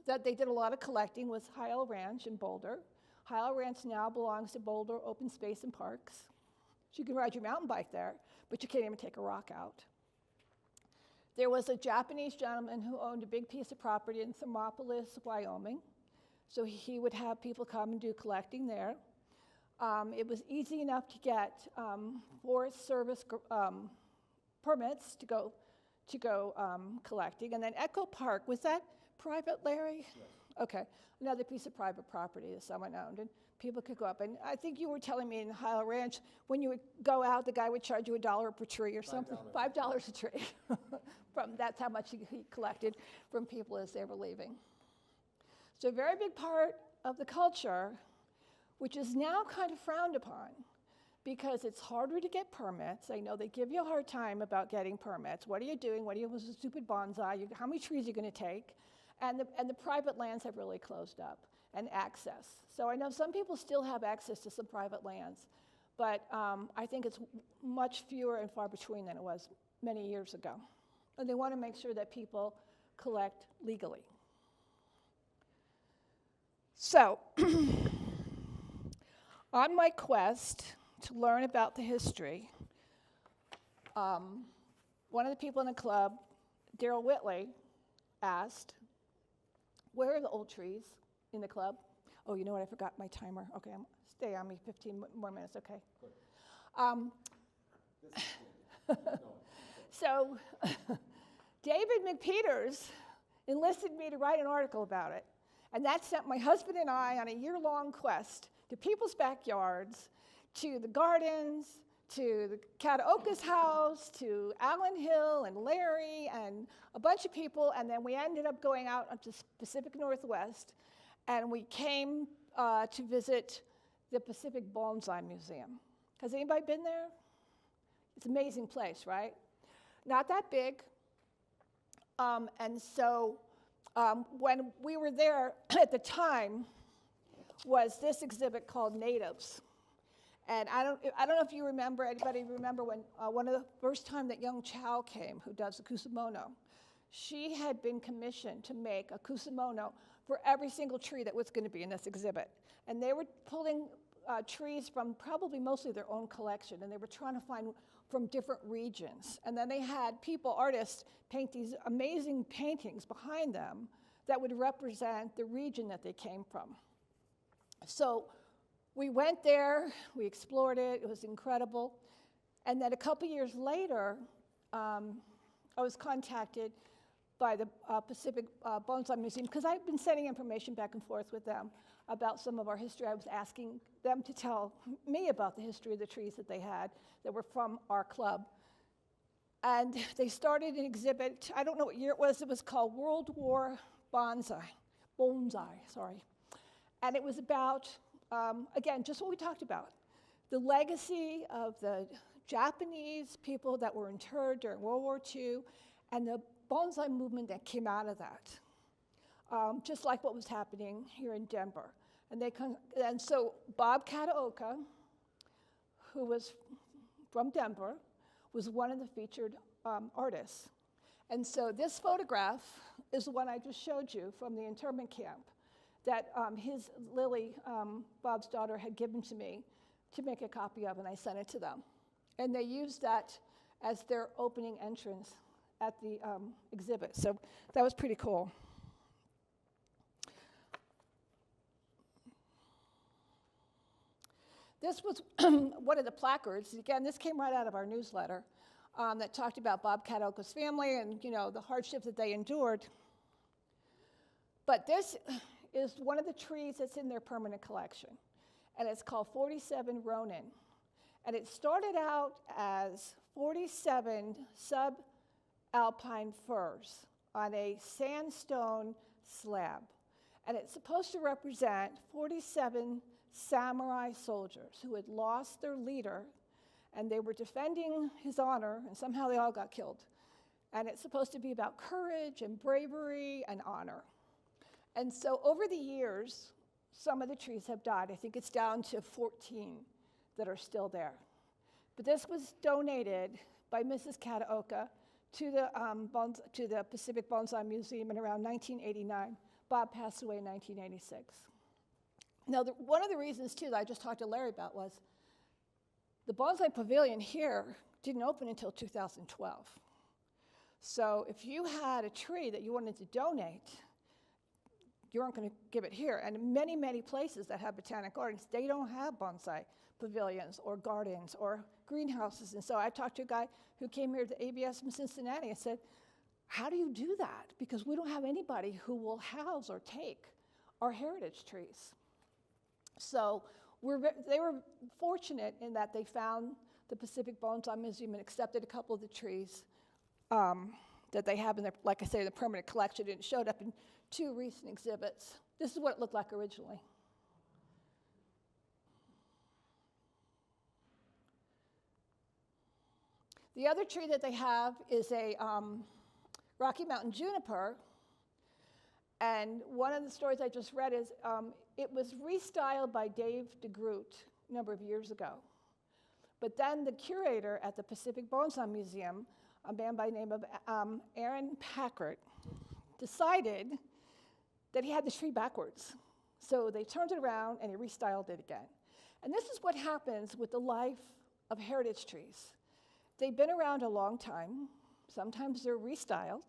that they did a lot of collecting was Heil Ranch in Boulder. Heil Ranch now belongs to Boulder Open Space and Parks. So you can ride your mountain bike there, but you can't even take a rock out. There was a Japanese gentleman who owned a big piece of property in Thermopolis, Wyoming. So he would have people come and do collecting there. It was easy enough to get Forest Service permits to go collecting. And then Echo Park, was that private, Larry? Yes. Okay, another piece of private property that someone owned, and people could go up. And I think you were telling me in Heil Ranch, when you would go out, the guy would charge you $1 per tree or something. $5 a tree. That's how much he collected from people as they were leaving. So a very big part of the culture, which is now kind of frowned upon, because it's harder to get permits. I know they give you a hard time about getting permits. What are you doing? What are you with a stupid bonsai? How many trees are you going to take? And the private lands have really closed up, and access. So I know some people still have access to some private lands, but I think it's much fewer and far between than it was many years ago. And they want to make sure that people collect legally. So, on my quest to learn about the history, one of the people in the club, Daryl Whitley, asked, where are the old trees in the club? Oh, you know what, I forgot my timer. Okay, stay on me 15 more minutes, okay. So, David McPeters enlisted me to write an article about it. And that sent my husband and I on a year-long quest to people's backyards, to the gardens, to the Kataoka's house, to Alan Hill and Larry and a bunch of people. And then we ended up going out to Pacific Northwest, and we came to visit the Pacific Bonsai Museum. Has anybody been there? It's an amazing place, right? Not that big. And so when we were there at the time was this exhibit called Natives. And I don't know if you remember, anybody remember when one of the first time that young Chow came, who does the kusamono, she had been commissioned to make a kusamono for every single tree that was going to be in this exhibit. And they were pulling trees from probably mostly their own collection, and they were trying to find from different regions. And then they had people, artists, paint these amazing paintings behind them that would represent the region that they came from. So we went there, we explored it was incredible. And then a couple years later, I was contacted by the Pacific Bonsai Museum, because I've been sending information back and forth with them about some of our history. I was asking them to tell me about the history of the trees that they had that were from our club. And they started an exhibit, I don't know what year it was called World War Bonsai, sorry. And it was about, again, just what we talked about, the legacy of the Japanese people that were interred during World War II, and the bonsai movement that came out of that, just like what was happening here in Denver. And so Bob Kataoka, who was from Denver, was one of the featured artists. And so this photograph is the one I just showed you from the internment camp that Lily, Bob's daughter, had given to me to make a copy of, and I sent it to them. And they used that as their opening entrance at the exhibit. So that was pretty cool. This was one of the placards. Again, this came right out of our newsletter that talked about Bob Kataoka's family and, you know, the hardship that they endured. But this is one of the trees that's in their permanent collection, and it's called 47 Ronin. And it started out as 47 alpine firs on a sandstone slab. And it's supposed to represent 47 samurai soldiers who had lost their leader, and they were defending his honor, and somehow they all got killed. And it's supposed to be about courage and bravery and honor. And so over the years, some of the trees have died. I think it's down to 14 that are still there. But this was donated by Mrs. Kataoka to the Pacific Bonsai Museum in around 1989. Bob passed away in 1986. Now, one of the reasons, too, that I just talked to Larry about was the Bonsai Pavilion here didn't open until 2012. So if you had a tree that you wanted to donate, you weren't going to give it here. And many, many places that have botanic gardens, they don't have bonsai pavilions or gardens or greenhouses. And so I talked to a guy who came here to the ABS from Cincinnati and said, how do you do that? Because we don't have anybody who will house or take our heritage trees. So they were fortunate in that they found the Pacific Bonsai Museum and accepted a couple of the trees that they have in their, like I say, the permanent collection, and it showed up in 2 recent exhibits. This is what it looked like originally. The other tree that they have is a Rocky Mountain juniper, and one of the stories I just read is it was restyled by Dave DeGroot a number of years ago. But then the curator at the Pacific Bonsai Museum, a man by the name of Aaron Packard, decided that he had the tree backwards. So they turned it around and he restyled it again. And this is what happens with the life of heritage trees. They've been around a long time. Sometimes they're restyled.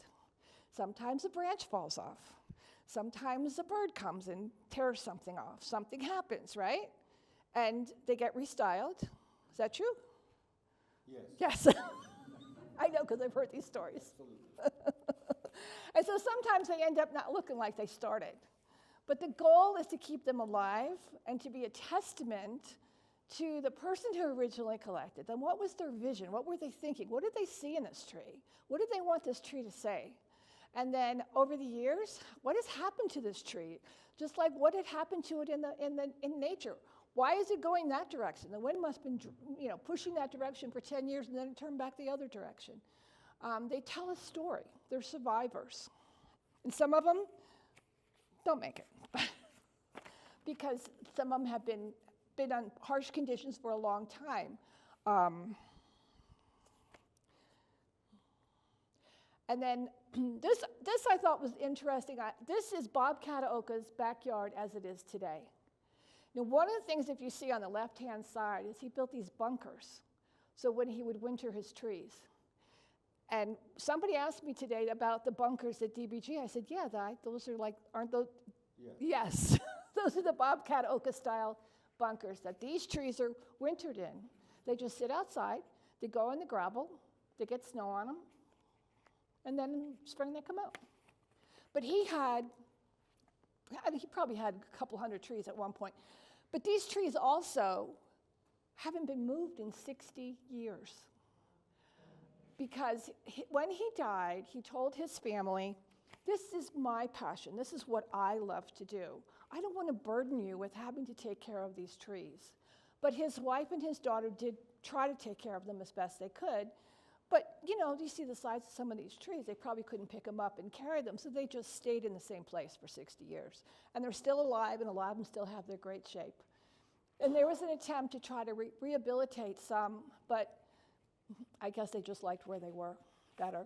Sometimes a branch falls off. Sometimes a bird comes and tears something off. Something happens, right? And they get restyled. Is that true? Yes. Yes. I know, because I've heard these stories. And so sometimes they end up not looking like they started. But the goal is to keep them alive and to be a testament to the person who originally collected them. What was their vision? What were they thinking? What did they see in this tree? What did they want this tree to say? And then over the years, what has happened to this tree? Just like what had happened to it in nature. Why is it going that direction? The wind must have been pushing that direction for 10 years and then it turned back the other direction. They tell a story. They're survivors. And some of them don't make it. Because some of them have been on harsh conditions for a long time. And then this I thought was interesting. This is Bob Kataoka's backyard as it is today. Now, one of the things, if you see on the left-hand side, is he built these bunkers. So when he would winter his trees. And somebody asked me today about the bunkers at DBG. I said, yeah, those are like, aren't those? Yeah. Yes, those are the Bob Kataoka style bunkers that these trees are wintered in. They just sit outside, they go in the gravel, they get snow on them, and then in spring they come out. But he probably had a couple hundred trees at one point. But these trees also haven't been moved in 60 years. Because when he died, he told his family, this is my passion, this is what I love to do. I don't want to burden you with having to take care of these trees. But his wife and his daughter did try to take care of them as best they could. But, you see the size of some of these trees, they probably couldn't pick them up and carry them, so they just stayed in the same place for 60 years. And they're still alive, and a lot of them still have their great shape. And there was an attempt to try to rehabilitate some, but I guess they just liked where they were better.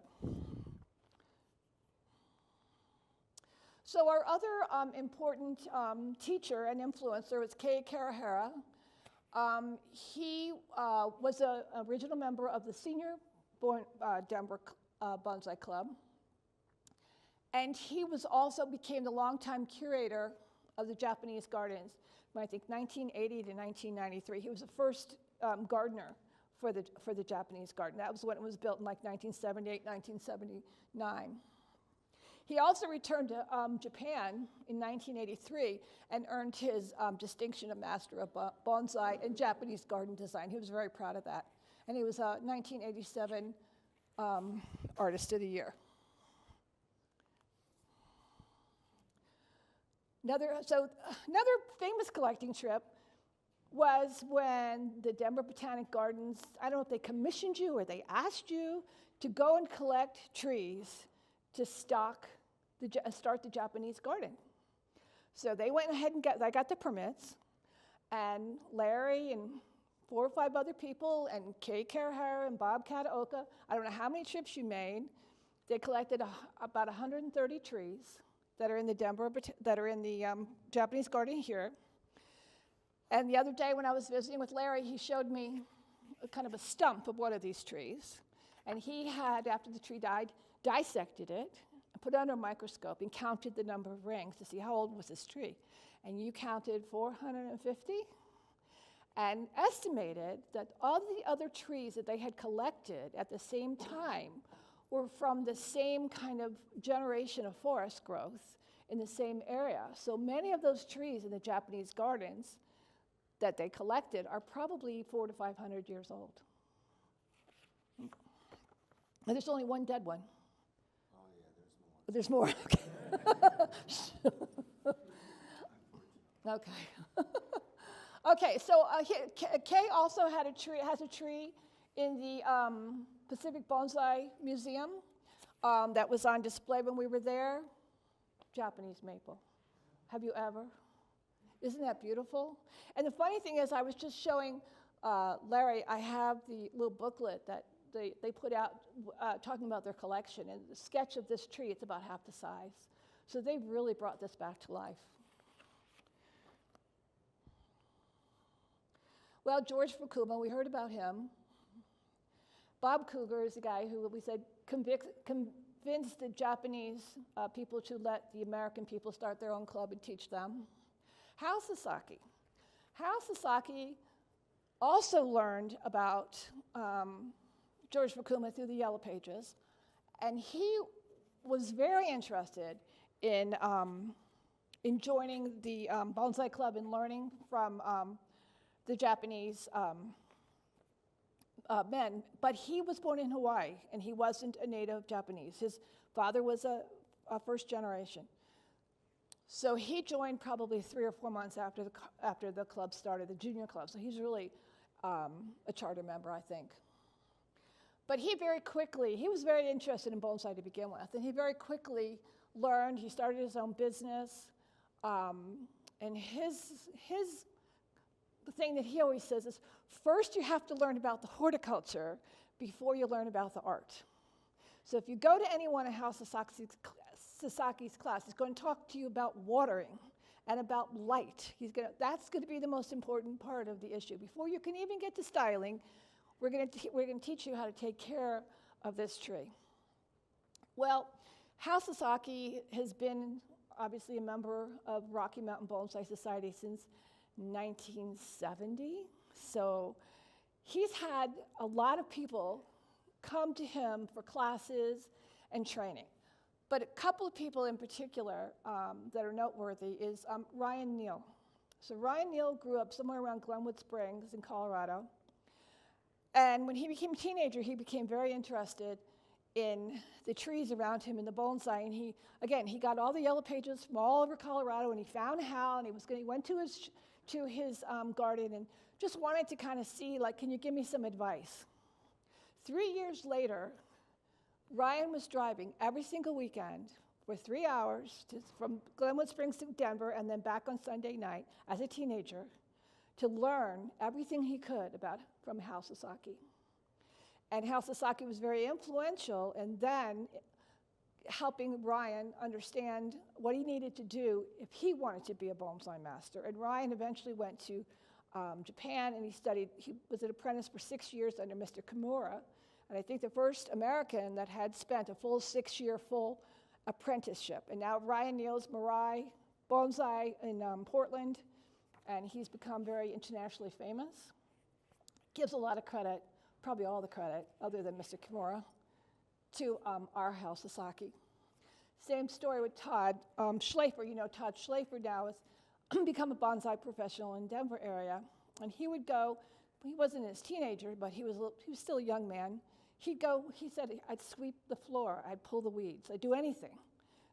So our other important teacher and influencer was Kei Karahara. He was an original member of the Senior Denver Bonsai Club. And he also became the longtime curator of the Japanese gardens from, I think, 1980 to 1993. He was the first gardener for the Japanese garden. That was when it was built in like 1978, 1979. He also returned to Japan in 1983 and earned his distinction of Master of Bonsai and Japanese Garden Design. He was very proud of that. And he was a 1987 Artist of the Year. Another famous collecting trip was when the Denver Botanic Gardens, I don't know if they commissioned you or they asked you to go and collect trees to start the Japanese garden. So they went ahead and got the permits, and Larry and 4 or 5 other people, and Kay Carahara and Bob Kataoka, I don't know how many trips you made, they collected about 130 trees that are in the Japanese garden here. And the other day when I was visiting with Larry, he showed me kind of a stump of one of these trees. And he had, after the tree died, dissected it, put it under a microscope, and counted the number of rings to see how old was this tree. And you counted 450, and estimated that all the other trees that they had collected at the same time were from the same kind of generation of forest growth in the same area. So many of those trees in the Japanese gardens that they collected are probably 400 to 500 years old. And there's only one dead one. Oh, yeah, there's more. There's more. Okay. Okay, so Kay also has a tree in the Pacific Bonsai Museum that was on display when we were there. Japanese maple. Have you ever? Isn't that beautiful? And the funny thing is, I was just showing Larry, I have the little booklet that they put out talking about their collection, and the sketch of this tree, it's about half the size. So they've really brought this back to life. Well, George Fukuma, we heard about him. Bob Cougar is the guy who we said convinced the Japanese people to let the American people start their own club and teach them. Hao Sasaki. Hao Sasaki also learned about George Fukuma through the Yellow Pages, and he was very interested in joining the Bonsai Club and learning from the Japanese men, but he was born in Hawaii, and he wasn't a native Japanese. His father was a first generation. So he joined probably 3 or 4 months after the club started, the junior club. So he's really a charter member, I think. But he was very interested in bonsai to begin with, and he very quickly learned. He started his own business, and the thing that he always says is, first you have to learn about the horticulture before you learn about the art. So if you go to any one of Hao Sasaki's class, he's going to talk to you about watering and about light. That's going to be the most important part of the issue. Before you can even get to styling, we're going to teach you how to take care of this tree. Well, Hao Sasaki has been obviously a member of Rocky Mountain Bonsai Society since 1970. So he's had a lot of people come to him for classes and training. But a couple of people in particular that are noteworthy is Ryan Neal. So Ryan Neal grew up somewhere around Glenwood Springs in Colorado. And when he became a teenager, he became very interested in the trees around him in the bonsai. And he got all the Yellow Pages from all over Colorado, and he found Hal, and he went to his garden and just wanted to kind of see, like, can you give me some advice? 3 years later, Ryan was driving every single weekend for 3 hours from Glenwood Springs to Denver and then back on Sunday night as a teenager to learn everything he could from Hao Sasaki. And Hao Sasaki was very influential in then helping Ryan understand what he needed to do if he wanted to be a bonsai master. And Ryan eventually went to Japan, and he was an apprentice for 6 years under Mr. Kimura. And I think the first American that had spent a full 6-year full apprenticeship. And now Ryan Neal's Mirai Bonsai in Portland, and he's become very internationally famous. Gives a lot of credit, probably all the credit, other than Mr. Kimura, to our Hao Sasaki. Same story with Todd Schlafer. You know, Todd Schlafer now has become a bonsai professional in Denver area. And he would go, he wasn't his teenager, but he was still a young man. he said, I'd sweep the floor, I'd pull the weeds, I'd do anything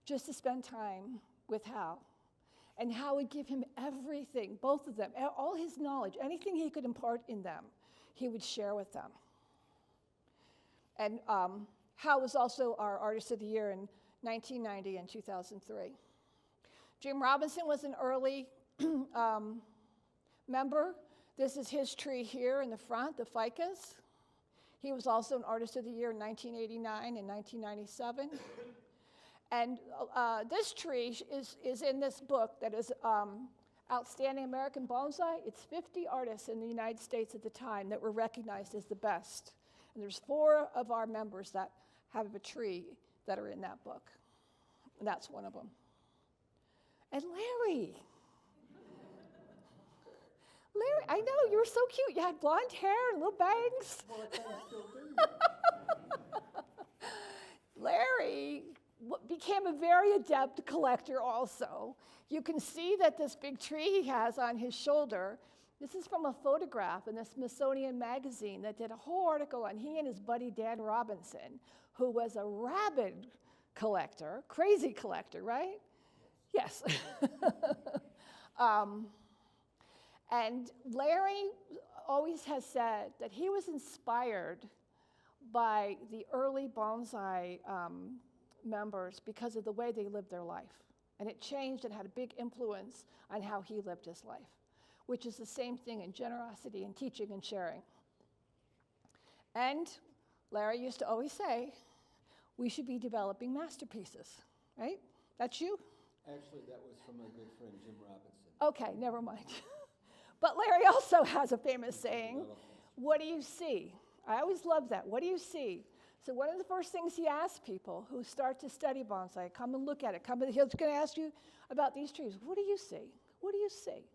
just to spend time with Hal. And Hal would give him everything, both of them, all his knowledge, anything he could impart in them, he would share with them. And Hal was also our Artist of the Year in 1990 and 2003. Jim Robinson was an early member. This is his tree here in the front, the ficus. He was also an Artist of the Year in 1989 and 1997. And this tree is in this book that is Outstanding American Bonsai. It's 50 artists in the United States at the time that were recognized as the best. And there's 4 of our members that have a tree that are in that book. And that's one of them. And Larry, I know, you were so cute. You had blonde hair and little bangs. Well, I kind of still do. Larry became a very adept collector also. You can see that this big tree he has on his shoulder, this is from a photograph in the Smithsonian magazine that did a whole article on he and his buddy Dan Robinson, who was a rabid collector, crazy collector, right? Yes. And Larry always has said that he was inspired by the early bonsai members because of the way they lived their life. And it changed and had a big influence on how he lived his life, which is the same thing in generosity and teaching and sharing. And Larry used to always say, we should be developing masterpieces, right? That's you? Actually, that was from my good friend Jim Robinson. Okay, never mind. But Larry also has a famous saying, what do you see? I always love that. What do you see? So one of the first things he asks people who start to study bonsai, come and look at it. He's going to ask you about these trees. What do you see? What do you see?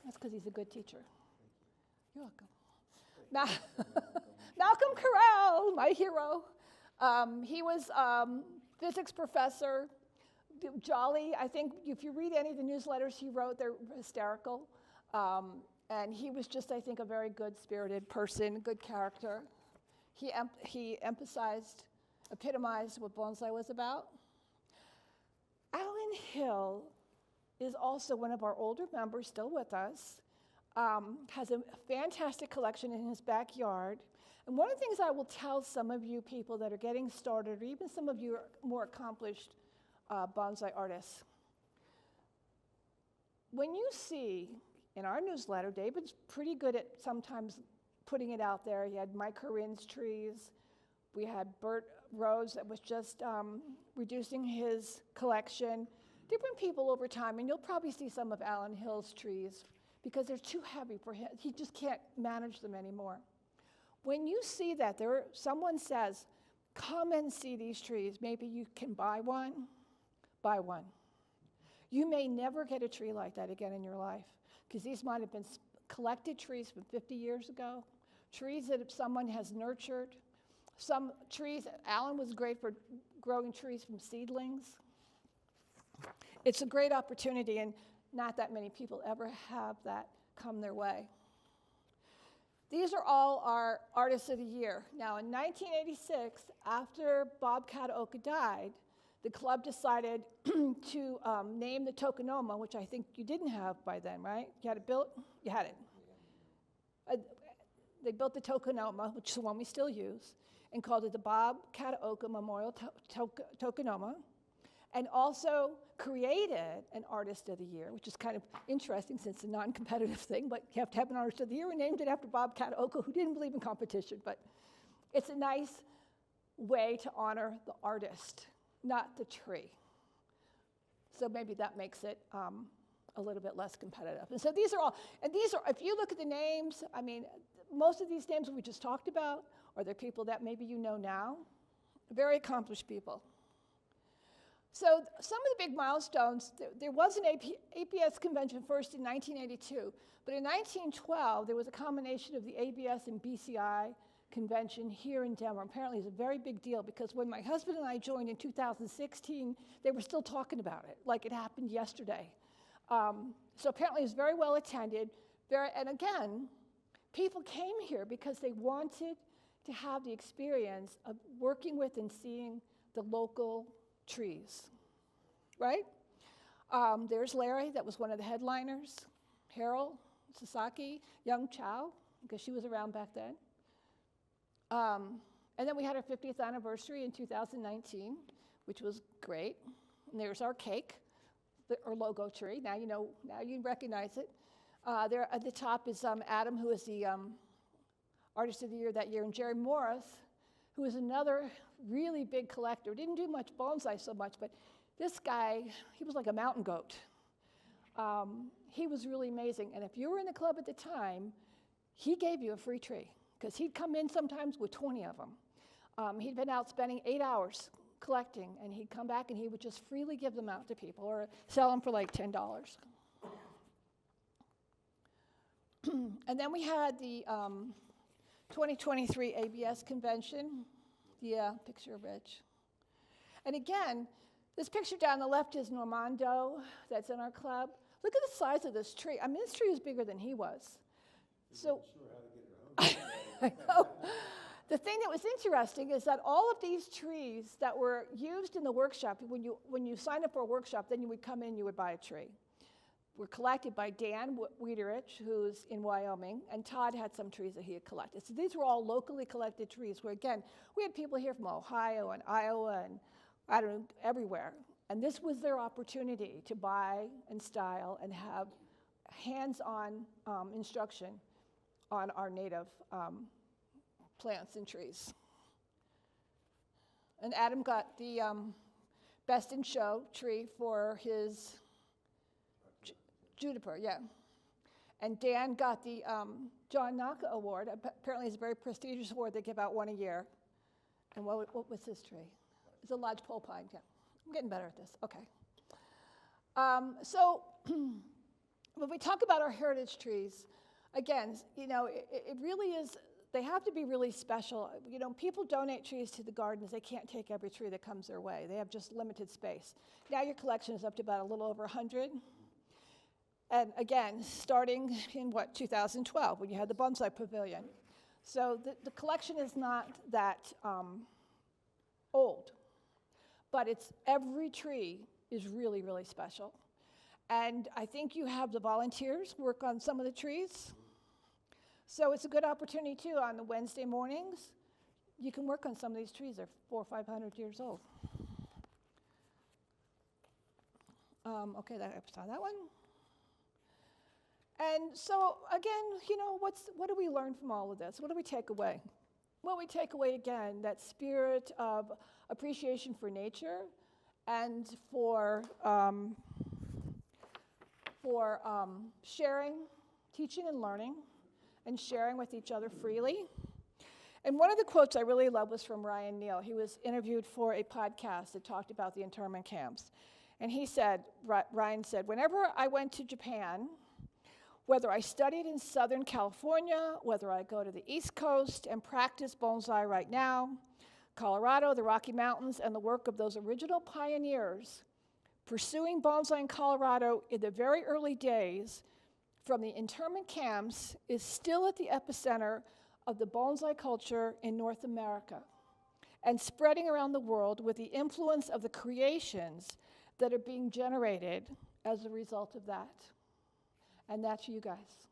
That's because he's a good teacher. You're welcome. Malcolm Carell, my hero. He was physics professor. Jolly, I think if you read any of the newsletters he wrote, they're hysterical. And he was just, I think, a very good-spirited person, good character. He emphasized, epitomized what bonsai was about. Alan Hill is also one of our older members, still with us, has a fantastic collection in his backyard. And one of the things I will tell some of you people that are getting started, or even some of you more accomplished bonsai artists, when you see in our newsletter, David's pretty good at sometimes putting it out there. He had Mike Corinne's trees. We had Bert Rose that was just reducing his collection. Different people over time, and you'll probably see some of Alan Hill's trees because they're too heavy for him. He just can't manage them anymore. When you see that, someone says, come and see these trees. Maybe you can buy one. Buy one. You may never get a tree like that again in your life because these might have been collected trees from 50 years ago, trees that someone has nurtured. Some trees, Alan was great for growing trees from seedlings. It's a great opportunity, and not that many people ever have that come their way. These are all our Artists of the Year. Now, in 1986, after Bob Kataoka died, the club decided to name the tokonoma, which I think you didn't have by then, right? You had it built? You had it. They built the tokonoma, which is the one we still use, and called it the Bob Kataoka Memorial Tokonoma, and also created an Artist of the Year, which is kind of interesting since it's a non-competitive thing, but you have to have an Artist of the Year. We named it after Bob Kataoka, who didn't believe in competition, but it's a nice way to honor the artist, not the tree. So maybe that makes it a little bit less competitive. And so these are, if you look at the names, I mean, most of these names we just talked about, are there people that maybe you know now? Very accomplished people. So some of the big milestones, there was an ABS convention first in 1982, but in 1912, there was a combination of the ABS and BCI convention here in Denver. Apparently it's a very big deal because when my husband and I joined in 2016, they were still talking about it, like it happened yesterday. So apparently it was very well attended. And again, people came here because they wanted to have the experience of working with and seeing the local trees, right? There's Larry, that was one of the headliners, Harold, Sasaki, Young Chow, because she was around back then. And then we had our 50th anniversary in 2019, which was great. And there's our cake, our logo tree. Now you know, now you recognize it. There at the top is Adam, who is the Artist of the Year that year, and Jerry Morris, who is another really big collector. Didn't do much bonsai so much, but this guy, he was like a mountain goat. He was really amazing. And if you were in the club at the time, he gave you a free tree, because he'd come in sometimes with 20 of them. He'd been out spending 8 hours collecting, and he'd come back and he would just freely give them out to people or sell them for like $10. And then we had the 2023 ABS convention. Yeah, picture of Rich. And again, this picture down the left is Normando, that's in our club. Look at the size of this tree. I mean, this tree is bigger than he was. So, I know. The thing that was interesting is that all of these trees that were used in the workshop, when you signed up for a workshop, then you would come in, you would buy a tree, were collected by Dan Wiederich, who's in Wyoming, and Todd had some trees that he had collected. So these were all locally collected trees, where again, we had people here from Ohio and Iowa and I don't know, everywhere. And this was their opportunity to buy and style and have hands-on instruction on our native plants and trees. And Adam got the Best in Show tree for his juniper, yeah. And Dan got the John Naka Award. Apparently it's a very prestigious award they give out one a year. And what was his tree? It's a lodgepole pine, yeah. I'm getting better at this, okay. So when we talk about our heritage trees, again, you know, it really is, they have to be really special. You know, people donate trees to the gardens. They can't take every tree that comes their way. They have just limited space. Now your collection is up to about a little over 100. And again, starting in 2012, when you had the Bonsai Pavilion. So the collection is not that old, but it's every tree is really, really special. And I think you have the volunteers work on some of the trees. So it's a good opportunity too on the Wednesday mornings. You can work on some of these trees. They're 400 or 500 years old. Okay, I saw that one. And so again, you know, what do we learn from all of this? What do we take away? Well, we take away again that spirit of appreciation for nature and for sharing, teaching and learning, and sharing with each other freely. And one of the quotes I really love was from Ryan Neal. He was interviewed for a podcast that talked about the internment camps. And he said, Ryan said, whenever I went to Japan, whether I studied in Southern California, whether I go to the East Coast and practice bonsai right now, Colorado, the Rocky Mountains, and the work of those original pioneers pursuing bonsai in Colorado in the very early days from the internment camps is still at the epicenter of the bonsai culture in North America and spreading around the world with the influence of the creations that are being generated as a result of that. And that's you guys.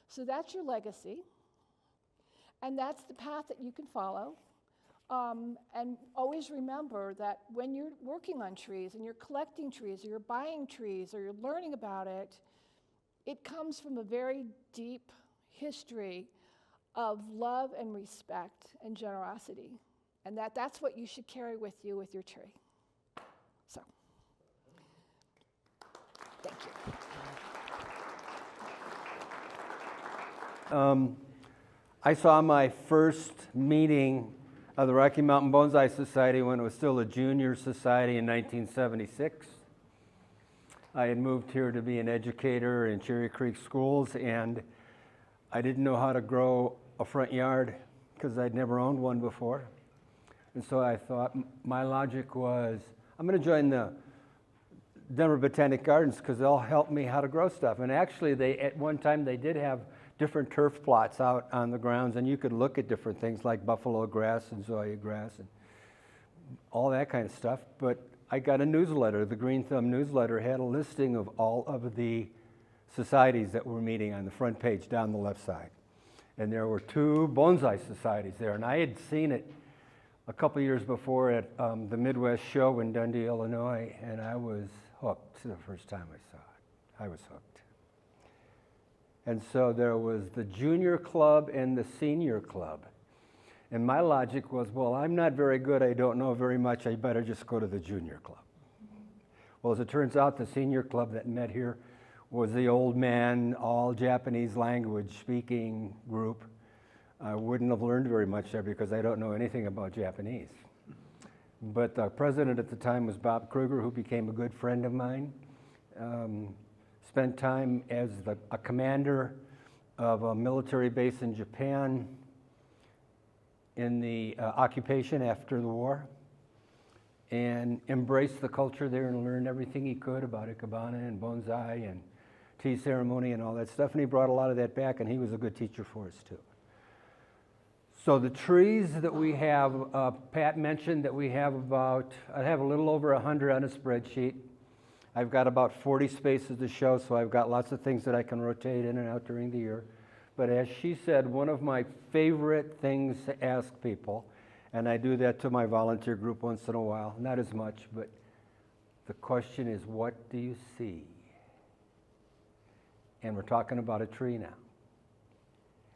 So that's your legacy. And that's the path that you can follow. And always remember that when you're working on trees and you're collecting trees or you're buying trees or you're learning about it, it comes from a very deep history of love and respect and generosity. And that's what you should carry with you with your tree. So, thank you. I saw my first meeting of the Rocky Mountain Bonsai Society when it was still a junior society in 1976. I had moved here to be an educator in Cherry Creek schools, and I didn't know how to grow a front yard because I'd never owned one before. And so I thought my logic was, I'm going to join the Denver Botanic Gardens because they'll help me how to grow stuff. And actually, at one time, they did have different turf plots out on the grounds, and you could look at different things like buffalo grass and zoya grass and all that kind of stuff. But I got a newsletter. The Green Thumb newsletter had a listing of all of the societies that were meeting on the front page down the left side. And there were 2 bonsai societies there, and I had seen it a couple years before at the Midwest show in Dundee, Illinois, and I was hooked the first time I saw it. I was hooked. And so there was the junior club and the senior club. And my logic was, well, I'm not very good, I don't know very much, I better just go to the junior club. Well, as it turns out, the senior club that met here was the old man, all Japanese language speaking group. I wouldn't have learned very much there because I don't know anything about Japanese. But the president at the time was Bob Kruger, who became a good friend of mine. Spent time as a commander of a military base in Japan in the occupation after the war, and embraced the culture there and learned everything he could about ikebana and bonsai and tea ceremony and all that stuff, and he brought a lot of that back, and he was a good teacher for us too. So the trees that we have, Pat mentioned that we have I have a little over 100 on a spreadsheet. I've got about 40 spaces to show, so I've got lots of things that I can rotate in and out during the year. But as she said, one of my favorite things to ask people, and I do that to my volunteer group once in a while, not as much, but the question is, what do you see? And we're talking about a tree now.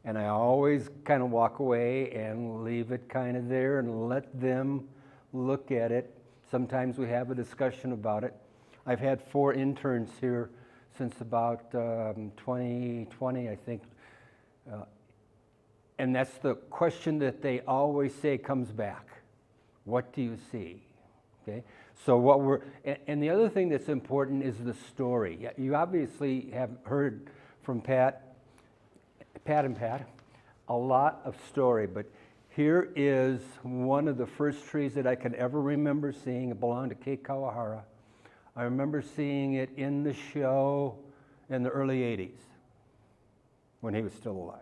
And I always kind of walk away and leave it kind of there and let them look at it. Sometimes we have a discussion about it. I've had 4 interns here since about 2020, I think. And that's the question that they always say comes back. What do you see? Okay? So and the other thing that's important is the story. You obviously have heard from Pat, a lot of story, but here is one of the first trees that I can ever remember seeing. It belonged to Kate Kawahara. I remember seeing it in the show in the early 80s when he was still alive.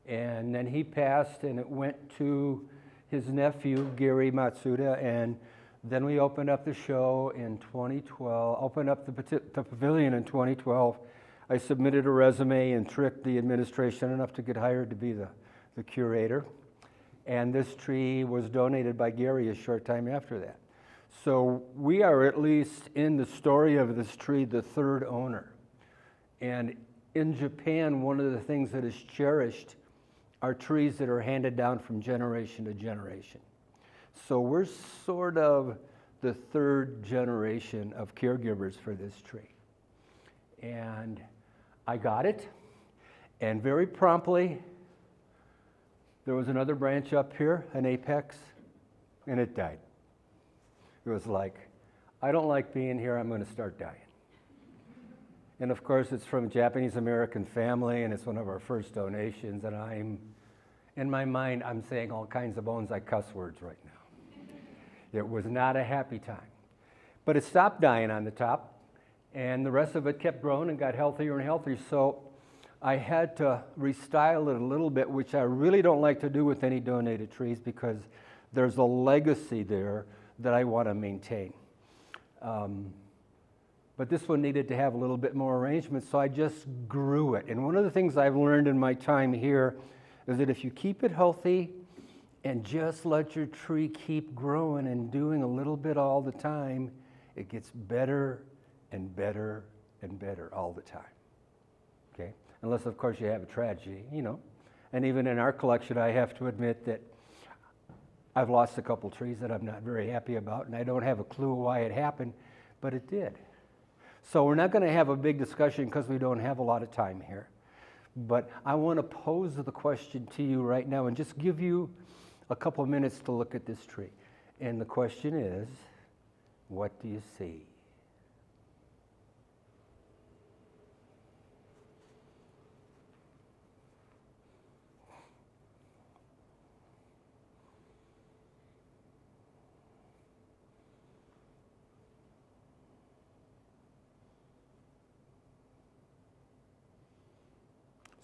And then he passed, and it went to his nephew, Gary Matsuda, and then we opened up the show in 2012, opened up the pavilion in 2012. I submitted a resume and tricked the administration enough to get hired to be the curator. And this tree was donated by Gary a short time after that. So we are, at least in the story of this tree, the 3rd owner. And in Japan, one of the things that is cherished are trees that are handed down from generation to generation. So we're sort of the 3rd generation of caregivers for this tree. And I got it, and very promptly, there was another branch up here, an apex, and it died. It was like, I don't like being here, I'm going to start dying. And of course, it's from a Japanese-American family, and it's one of our first donations, and in my mind, I'm saying all kinds of bonsai cuss words right now. It was not a happy time. But it stopped dying on the top, and the rest of it kept growing and got healthier and healthier. So I had to restyle it a little bit, which I really don't like to do with any donated trees because there's a legacy there that I want to maintain. But this one needed to have a little bit more arrangement, so I just grew it. And one of the things I've learned in my time here is that if you keep it healthy and just let your tree keep growing and doing a little bit all the time, it gets better and better and better all the time, okay? Unless, of course, you have a tragedy, you know. And even in our collection, I have to admit that I've lost a couple trees that I'm not very happy about, and I don't have a clue why it happened, but it did. So we're not going to have a big discussion because we don't have a lot of time here. But I want to pose the question to you right now and just give you a couple of minutes to look at this tree. And the question is, what do you see?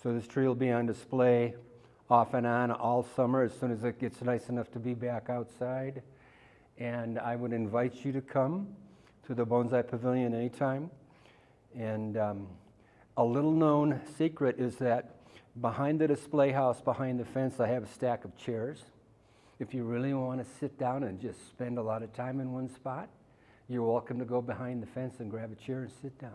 So this tree will be on display off and on all summer as soon as it gets nice enough to be back outside. And I would invite you to come to the Bonsai Pavilion anytime. And a little known secret is that behind the display house, behind the fence, I have a stack of chairs. If you really want to sit down and just spend a lot of time in one spot, you're welcome to go behind the fence and grab a chair and sit down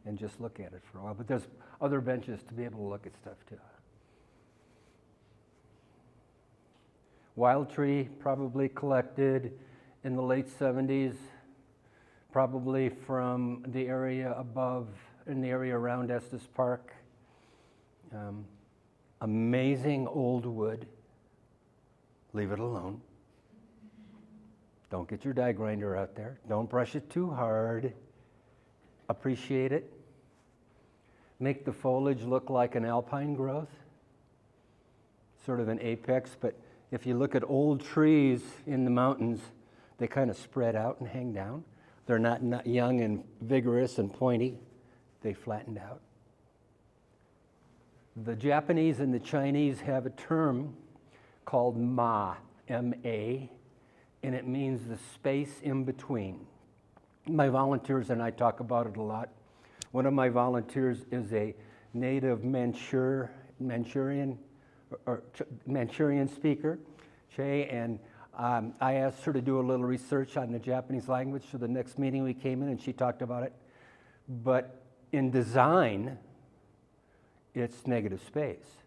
and just look at it for a while. But there's other benches to be able to look at stuff too. Wild tree, probably collected in the late 70s, probably from the area above, in the area around Estes Park. Amazing old wood. Leave it alone. Don't get your die grinder out there. Don't brush it too hard. Appreciate it. Make the foliage look like an alpine growth, sort of an apex, but if you look at old trees in the mountains, they kind of spread out and hang down. They're not young and vigorous and pointy. They flattened out. The Japanese and the Chinese have a term called ma, M-A, and it means the space in between. My volunteers and I talk about it a lot. One of my volunteers is a native Manchurian speaker, Che, and I asked her to do a little research on the Japanese language for the next meeting we came in, and she talked about it. But in design, it's negative space.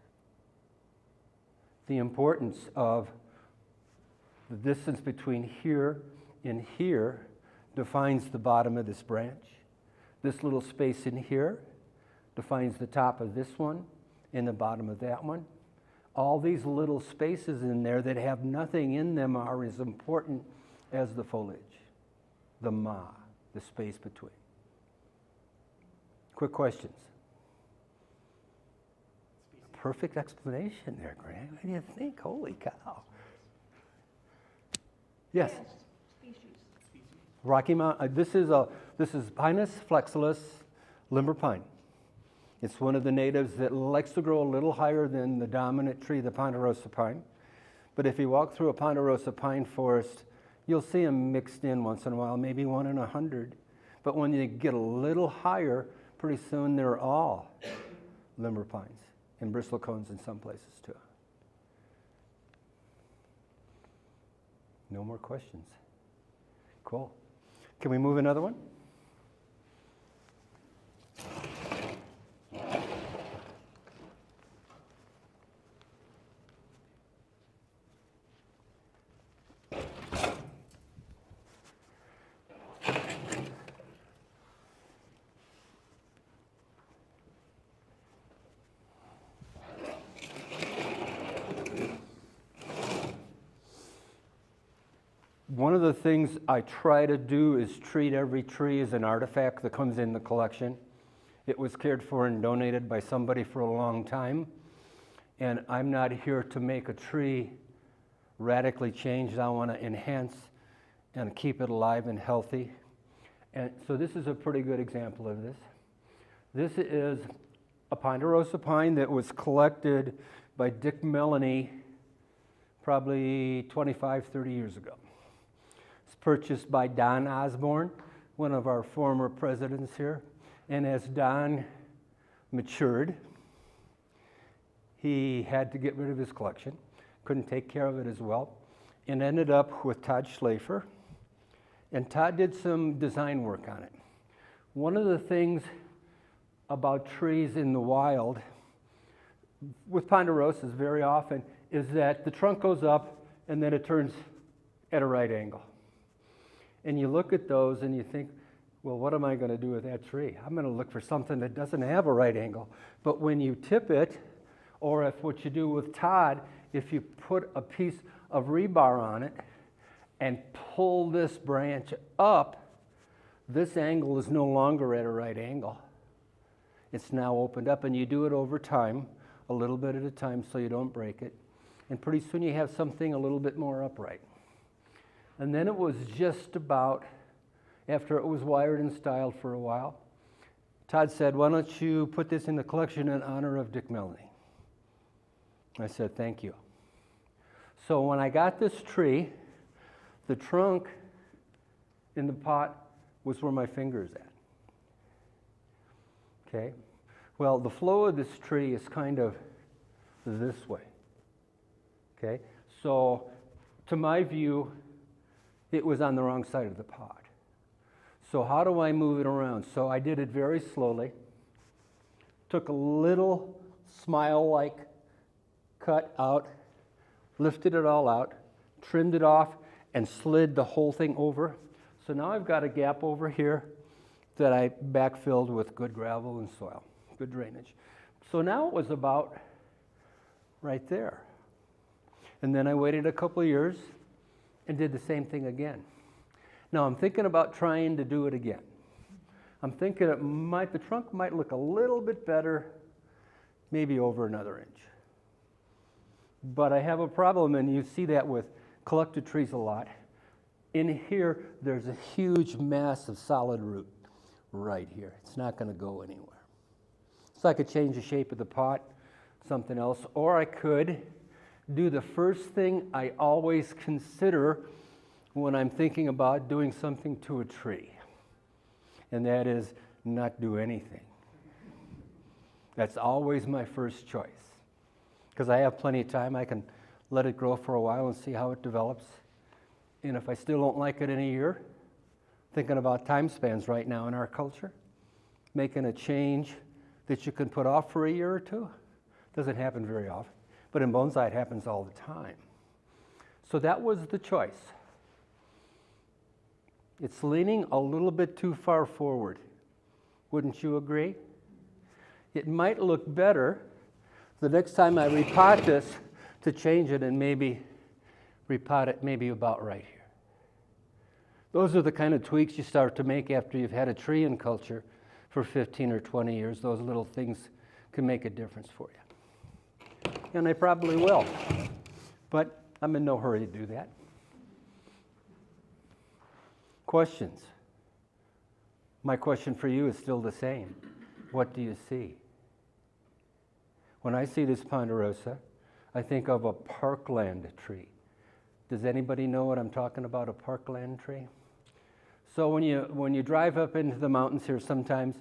The importance of the distance between here and here defines the bottom of this branch. This little space in here defines the top of this one and the bottom of that one. All these little spaces in there that have nothing in them are as important as the foliage, the ma, the space between. Quick questions. Perfect explanation there, Grant. What do you think? Holy cow. Yes? Rocky Mountain. This is Pinus flexilis limber pine. It's one of the natives that likes to grow a little higher than the dominant tree, the ponderosa pine. But if you walk through a ponderosa pine forest, you'll see them mixed in once in a while, maybe 1 in 100. But when you get a little higher, pretty soon they're all limber pines and bristlecones in some places too. No more questions. Cool. Can we move another one? One of the things I try to do is treat every tree as an artifact that comes in the collection. It was cared for and donated by somebody for a long time, and I'm not here to make a tree radically changed. I want to enhance and keep it alive and healthy. And so this is a pretty good example of this. This is a ponderosa pine that was collected by Dick Melanie probably 25, 30 years ago. It's purchased by Don Osborne, one of our former presidents here. And as Don matured, he had to get rid of his collection, couldn't take care of it as well, and ended up with Todd Schlafer. And Todd did some design work on it. One of the things about trees in the wild, with ponderosas very often, is that the trunk goes up and then it turns at a right angle. And you look at those and you think, well, what am I going to do with that tree? I'm going to look for something that doesn't have a right angle. But when you tip it, or if what you do with Todd, if you put a piece of rebar on it and pull this branch up, this angle is no longer at a right angle. It's now opened up, and you do it over time, a little bit at a time so you don't break it. And pretty soon you have something a little bit more upright. And then it was just about, after it was wired and styled for a while, Todd said, why don't you put this in the collection in honor of Dick Melanie? I said, thank you. So when I got this tree, the trunk in the pot was where my finger is at. Okay? Well, the flow of this tree is kind of this way. Okay? So, to my view, it was on the wrong side of the pot. So how do I move it around? So I did it very slowly. Took a little smile-like cut out, lifted it all out, trimmed it off, and slid the whole thing over. So now I've got a gap over here that I backfilled with good gravel and soil, good drainage. So now it was about right there. And then I waited a couple of years and did the same thing again. Now I'm thinking about trying to do it again. I'm thinking the trunk might look a little bit better, maybe over another inch. But I have a problem, and you see that with collected trees a lot. In here, there's a huge mass of solid root right here. It's not going to go anywhere. So I could change the shape of the pot, something else, or I could do the first thing I always consider when I'm thinking about doing something to a tree, and that is not do anything. That's always my first choice. Because I have plenty of time, I can let it grow for a while and see how it develops. And if I still don't like it in a year, thinking about time spans right now in our culture, making a change that you can put off for a year or two, doesn't happen very often. But in bonsai, it happens all the time. So that was the choice. It's leaning a little bit too far forward. Wouldn't you agree? It might look better the next time I repot this to change it and maybe repot it maybe about right here. Those are the kind of tweaks you start to make after you've had a tree in culture for 15 or 20 years. Those little things can make a difference for you. And they probably will. But I'm in no hurry to do that. Questions? My question for you is still the same. What do you see? When I see this ponderosa, I think of a parkland tree. Does anybody know what I'm talking about, a parkland tree? So when you drive up into the mountains here sometimes,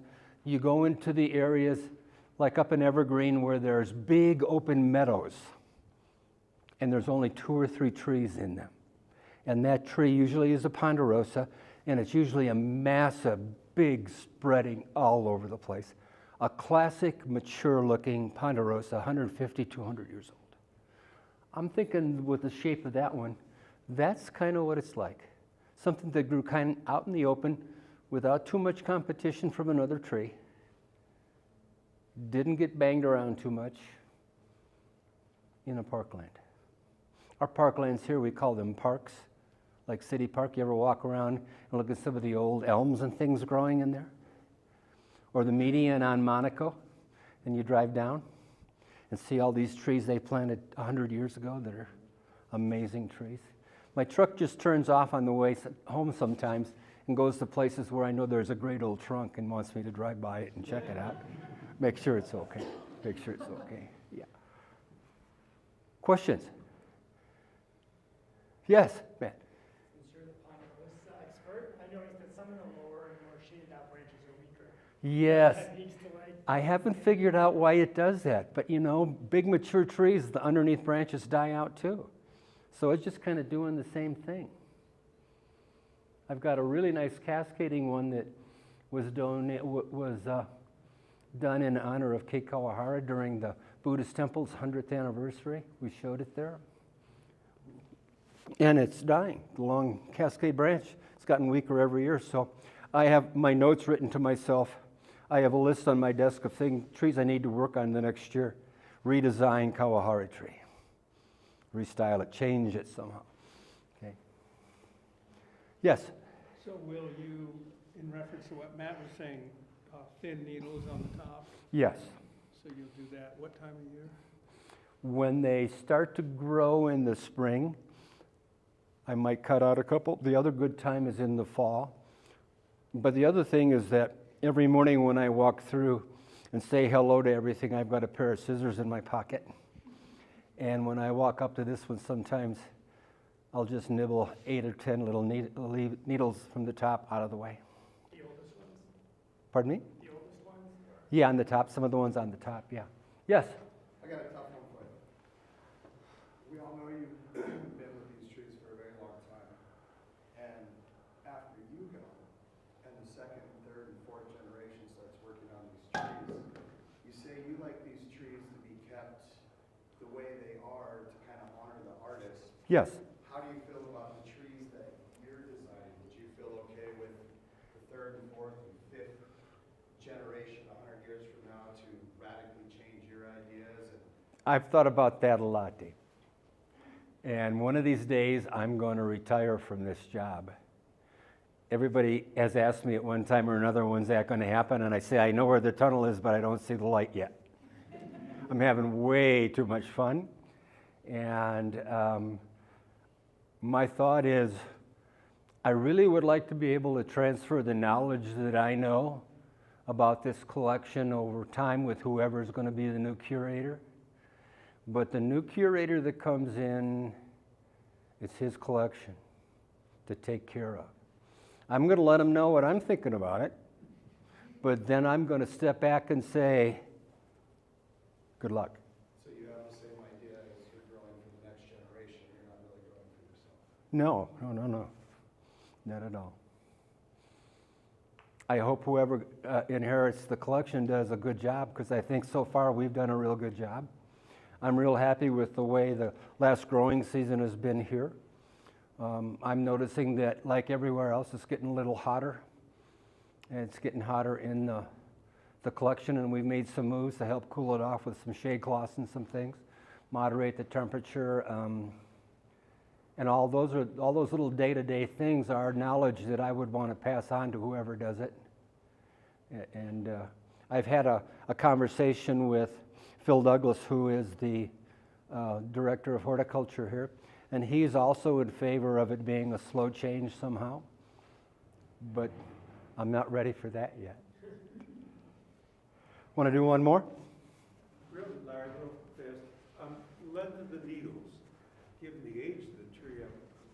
you go into the areas like up in Evergreen where there's big open meadows and there's only 2 or 3 trees in them. And that tree usually is a ponderosa, and it's usually a massive, big spreading all over the place. A classic, mature-looking ponderosa, 150, 200 years old. I'm thinking with the shape of that one, that's kind of what it's like. Something that grew kind of out in the open without too much competition from another tree. Didn't get banged around too much in a parkland. Our parklands here, we call them parks, like City Park. You ever walk around and look at some of the old elms and things growing in there? Or the median on Monaco, and you drive down and see all these trees they planted 100 years ago that are amazing trees. My truck just turns off on the way home sometimes and goes to places where I know there's a great old trunk and wants me to drive by it and check it out. Make sure it's okay. Make sure it's okay. Yeah. Questions? Yes, Matt. Since you're the ponderosa expert, I noticed that some of the lower and more shaded out branches are weaker. Yes. Techniques to like. I haven't figured out why it does that, but you know, big mature trees, the underneath branches die out too. So it's just kind of doing the same thing. I've got a really nice cascading one that was done in honor of Kate Kawahara during the Buddhist temple's 100th anniversary. We showed it there. And it's dying, the long cascade branch. It's gotten weaker every year, so I have my notes written to myself. I have a list on my desk of trees I need to work on the next year. Redesign Kawahara tree. Restyle it, change it somehow. Okay. Yes? So will you, in reference to what Matt was saying, thin needles on the top? Yes. So you'll do that what time of year? When they start to grow in the spring, I might cut out a couple. The other good time is in the fall. But the other thing is that every morning when I walk through and say hello to everything, I've got a pair of scissors in my pocket. And when I walk up to this one, sometimes I'll just nibble 8 or 10 little needles from the top out of the way. The oldest ones? Pardon me? The oldest ones? Yeah, on the top, some of the ones on the top, yeah. Yes? I got a tough one for you. We all know you've been with these trees for a very long time. And after you go, and the second, third, and fourth generation starts working on these trees, you say you like these trees to be kept the way they are to kind of honor the artist. Yes. How do you feel about the trees that you're designing? Would you feel okay with the third and fourth and fifth generation 100 years from now to radically change your ideas? I've thought about that a lot, Dave. And one of these days, I'm going to retire from this job. Everybody has asked me at one time or another, when's that going to happen? And I say, I know where the tunnel is, but I don't see the light yet. I'm having way too much fun. And my thought is, I really would like to be able to transfer the knowledge that I know about this collection over time with whoever's going to be the new curator. But the new curator that comes in, it's his collection to take care of. I'm going to let him know what I'm thinking about it, but then I'm going to step back and say, good luck. So you have the same idea as you're growing for the next generation, you're not really growing for yourself? No. Not at all. I hope whoever inherits the collection does a good job, because I think so far we've done a real good job. I'm real happy with the way the last growing season has been here. I'm noticing that, like everywhere else, it's getting a little hotter. And it's getting hotter in the collection, and we've made some moves to help cool it off with some shade cloths and some things, moderate the temperature. And all those little day-to-day things are knowledge that I would want to pass on to whoever does it. And I've had a conversation with Phil Douglas, who is the director of horticulture here, and he's also in favor of it being a slow change somehow, but I'm not ready for that yet. Want to do one more? Really, Larry, real fast. Length of the needles, given the age of the tree, I'm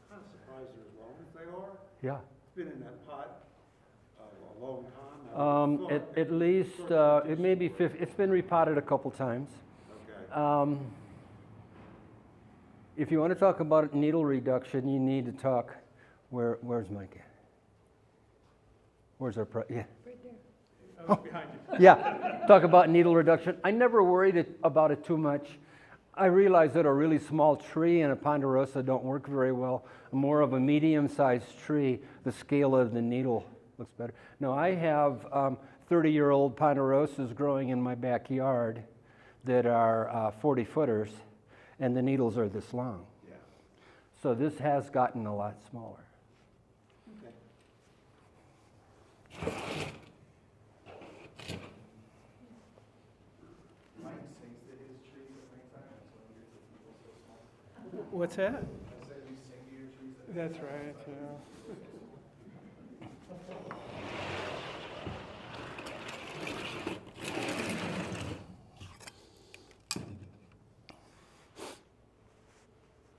kind of surprised they're as long as they are. Yeah. It's been in that pot a long time. At least, it may be 50, it's been repotted a couple times. Okay. If you want to talk about needle reduction, you need to talk, where's Mike? Where's our, yeah. Oh, behind you. Yeah, talk about needle reduction. I never worried about it too much. I realize that a really small tree and a ponderosa don't work very well. More of a medium-sized tree, the scale of the needle looks better. No, I have 30-year-old ponderosas growing in my backyard that are 40-footers, and the needles are this long. Yeah. So this has gotten a lot smaller. Okay. Mike sings to his trees at nighttime, that's why the people so small. What's that? I said you sing to your trees at night. That's right, yeah.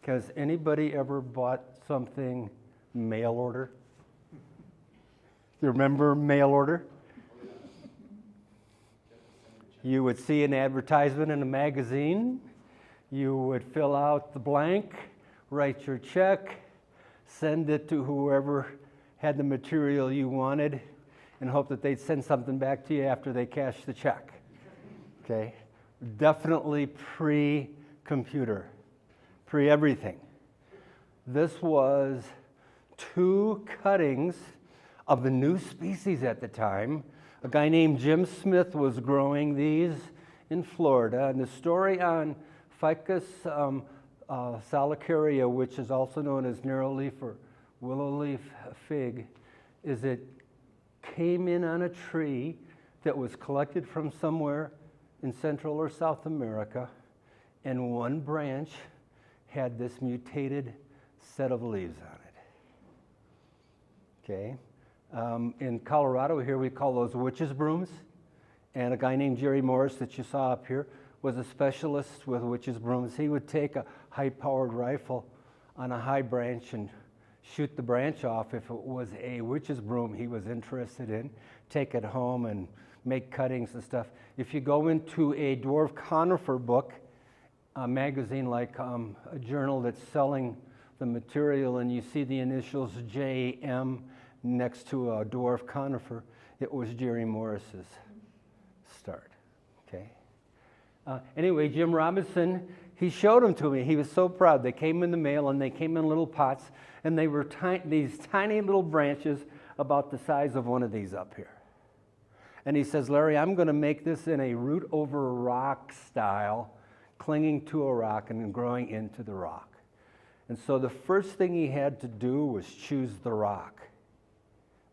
Has anybody ever bought something mail order? You remember mail order? You would see an advertisement in a magazine. You would fill out the blank, write your check, send it to whoever had the material you wanted, and hope that they'd send something back to you after they cashed the check. Okay? Definitely pre-computer. Pre-everything. This was 2 cuttings of the new species at the time. A guy named Jim Smith was growing these in Florida, and the story on Ficus salicaria, which is also known as narrow leaf or willow leaf fig, is it came in on a tree that was collected from somewhere in Central or South America, and one branch had this mutated set of leaves on it. Okay? In Colorado here, we call those witches' brooms. And a guy named Jerry Morris that you saw up here was a specialist with witches' brooms. He would take a high-powered rifle on a high branch and shoot the branch off if it was a witch's broom he was interested in, take it home and make cuttings and stuff. If you go into a dwarf conifer book, a magazine like a journal that's selling the material, and you see the initials JM next to a dwarf conifer, it was Jerry Morris's start, okay? Anyway, Jim Robinson, he showed them to me. He was so proud. They came in the mail, and they came in little pots, and they were these tiny little branches about the size of one of these up here. And he says, Larry, I'm going to make this in a root over rock style, clinging to a rock and growing into the rock. And so the first thing he had to do was choose the rock.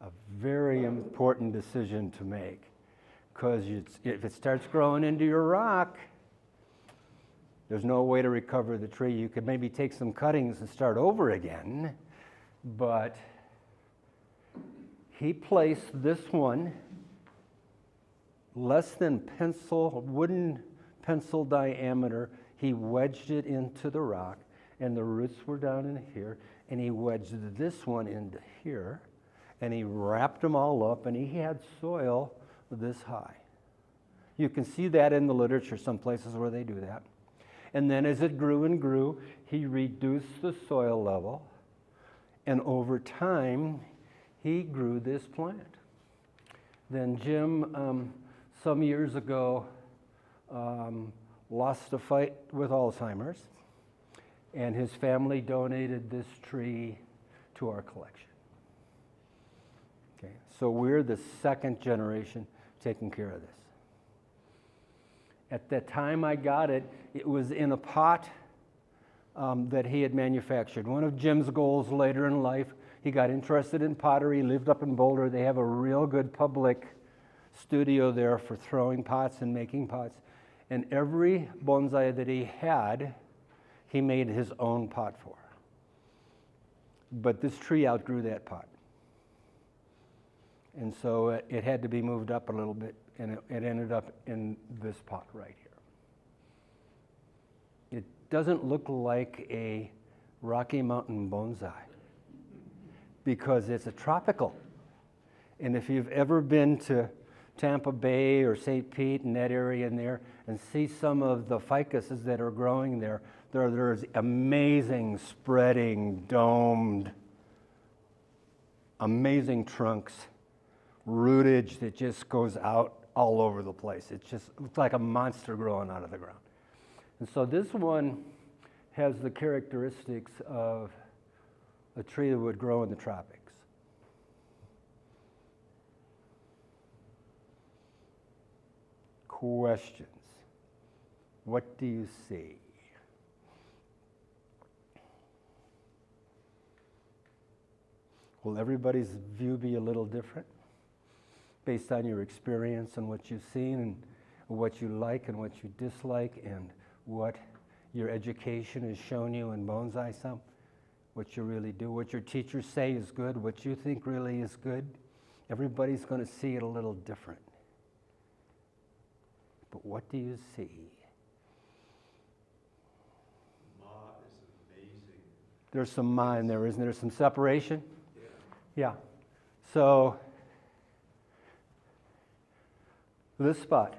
A very important decision to make, because if it starts growing into your rock, there's no way to recover the tree. You could maybe take some cuttings and start over again, but he placed this one less than wooden pencil diameter. He wedged it into the rock, and the roots were down in here, and he wedged this one into here, and he wrapped them all up, and he had soil this high. You can see that in the literature, some places where they do that. And then as it grew and grew, he reduced the soil level, and over time, he grew this plant. Then Jim, some years ago, lost a fight with Alzheimer's, and his family donated this tree to our collection. Okay, so we're the second generation taking care of this. At the time I got it, it was in a pot that he had manufactured. One of Jim's goals later in life, he got interested in pottery, lived up in Boulder. They have a real good public studio there for throwing pots and making pots. And every bonsai that he had, he made his own pot for. But this tree outgrew that pot. And so it had to be moved up a little bit, and it ended up in this pot right here. It doesn't look like a Rocky Mountain bonsai because it's a tropical. And if you've ever been to Tampa Bay or St. Pete and that area in there and see some of the ficuses that are growing there, there's amazing spreading, domed, amazing trunks, rootage that just goes out all over the place. It just looks like a monster growing out of the ground. And so this one has the characteristics of a tree that would grow in the tropics. Questions? What do you see? Will everybody's view be a little different based on your experience and what you've seen and what you like and what you dislike and what your education has shown you in bonsai some? What you really do, what your teachers say is good, what you think really is good? Everybody's going to see it a little different. But what do you see? Ma is amazing. There's some ma in there, isn't there? Some separation? Yeah. So this spot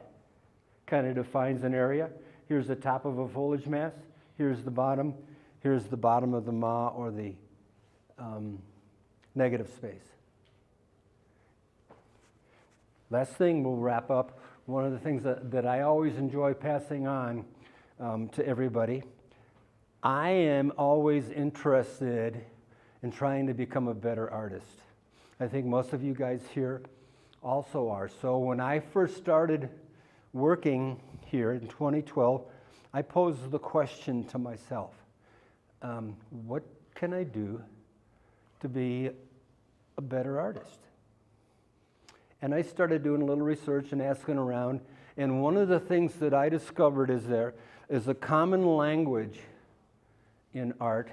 kind of defines an area. Here's the top of a foliage mass. Here's the bottom. Here's the bottom of the ma, or the negative space. Last thing, we'll wrap up. One of the things that I always enjoy passing on to everybody, I am always interested in trying to become a better artist. I think most of you guys here also are. So when I first started working here in 2012, I posed the question to myself, what can I do to be a better artist? And I started doing a little research and asking around, and one of the things that I discovered is there is a common language in art.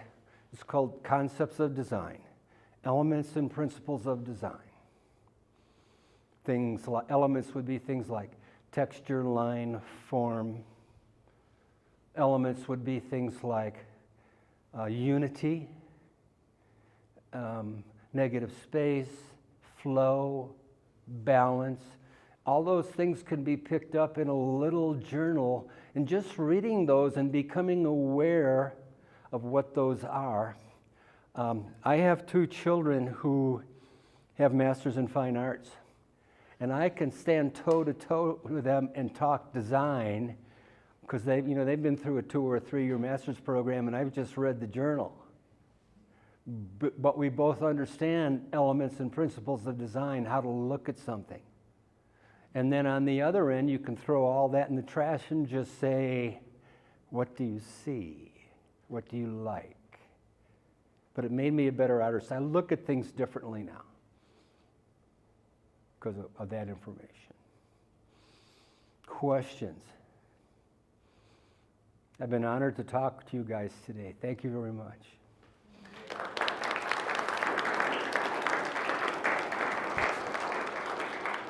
It's called concepts of design, elements and principles of design. Things like, elements would be things like texture, line, form. Elements would be things like unity, negative space, flow, balance. All those things can be picked up in a little journal, and just reading those and becoming aware of what those are. I have 2 children who have masters in fine arts, and I can stand toe to toe with them and talk design because they've been through a 2 or 3-year master's program, and I've just read the journal. But we both understand elements and principles of design, how to look at something. And then on the other end, you can throw all that in the trash and just say, what do you see? What do you like? But it made me a better artist. I look at things differently now because of that information. Questions? I've been honored to talk to you guys today. Thank you very much.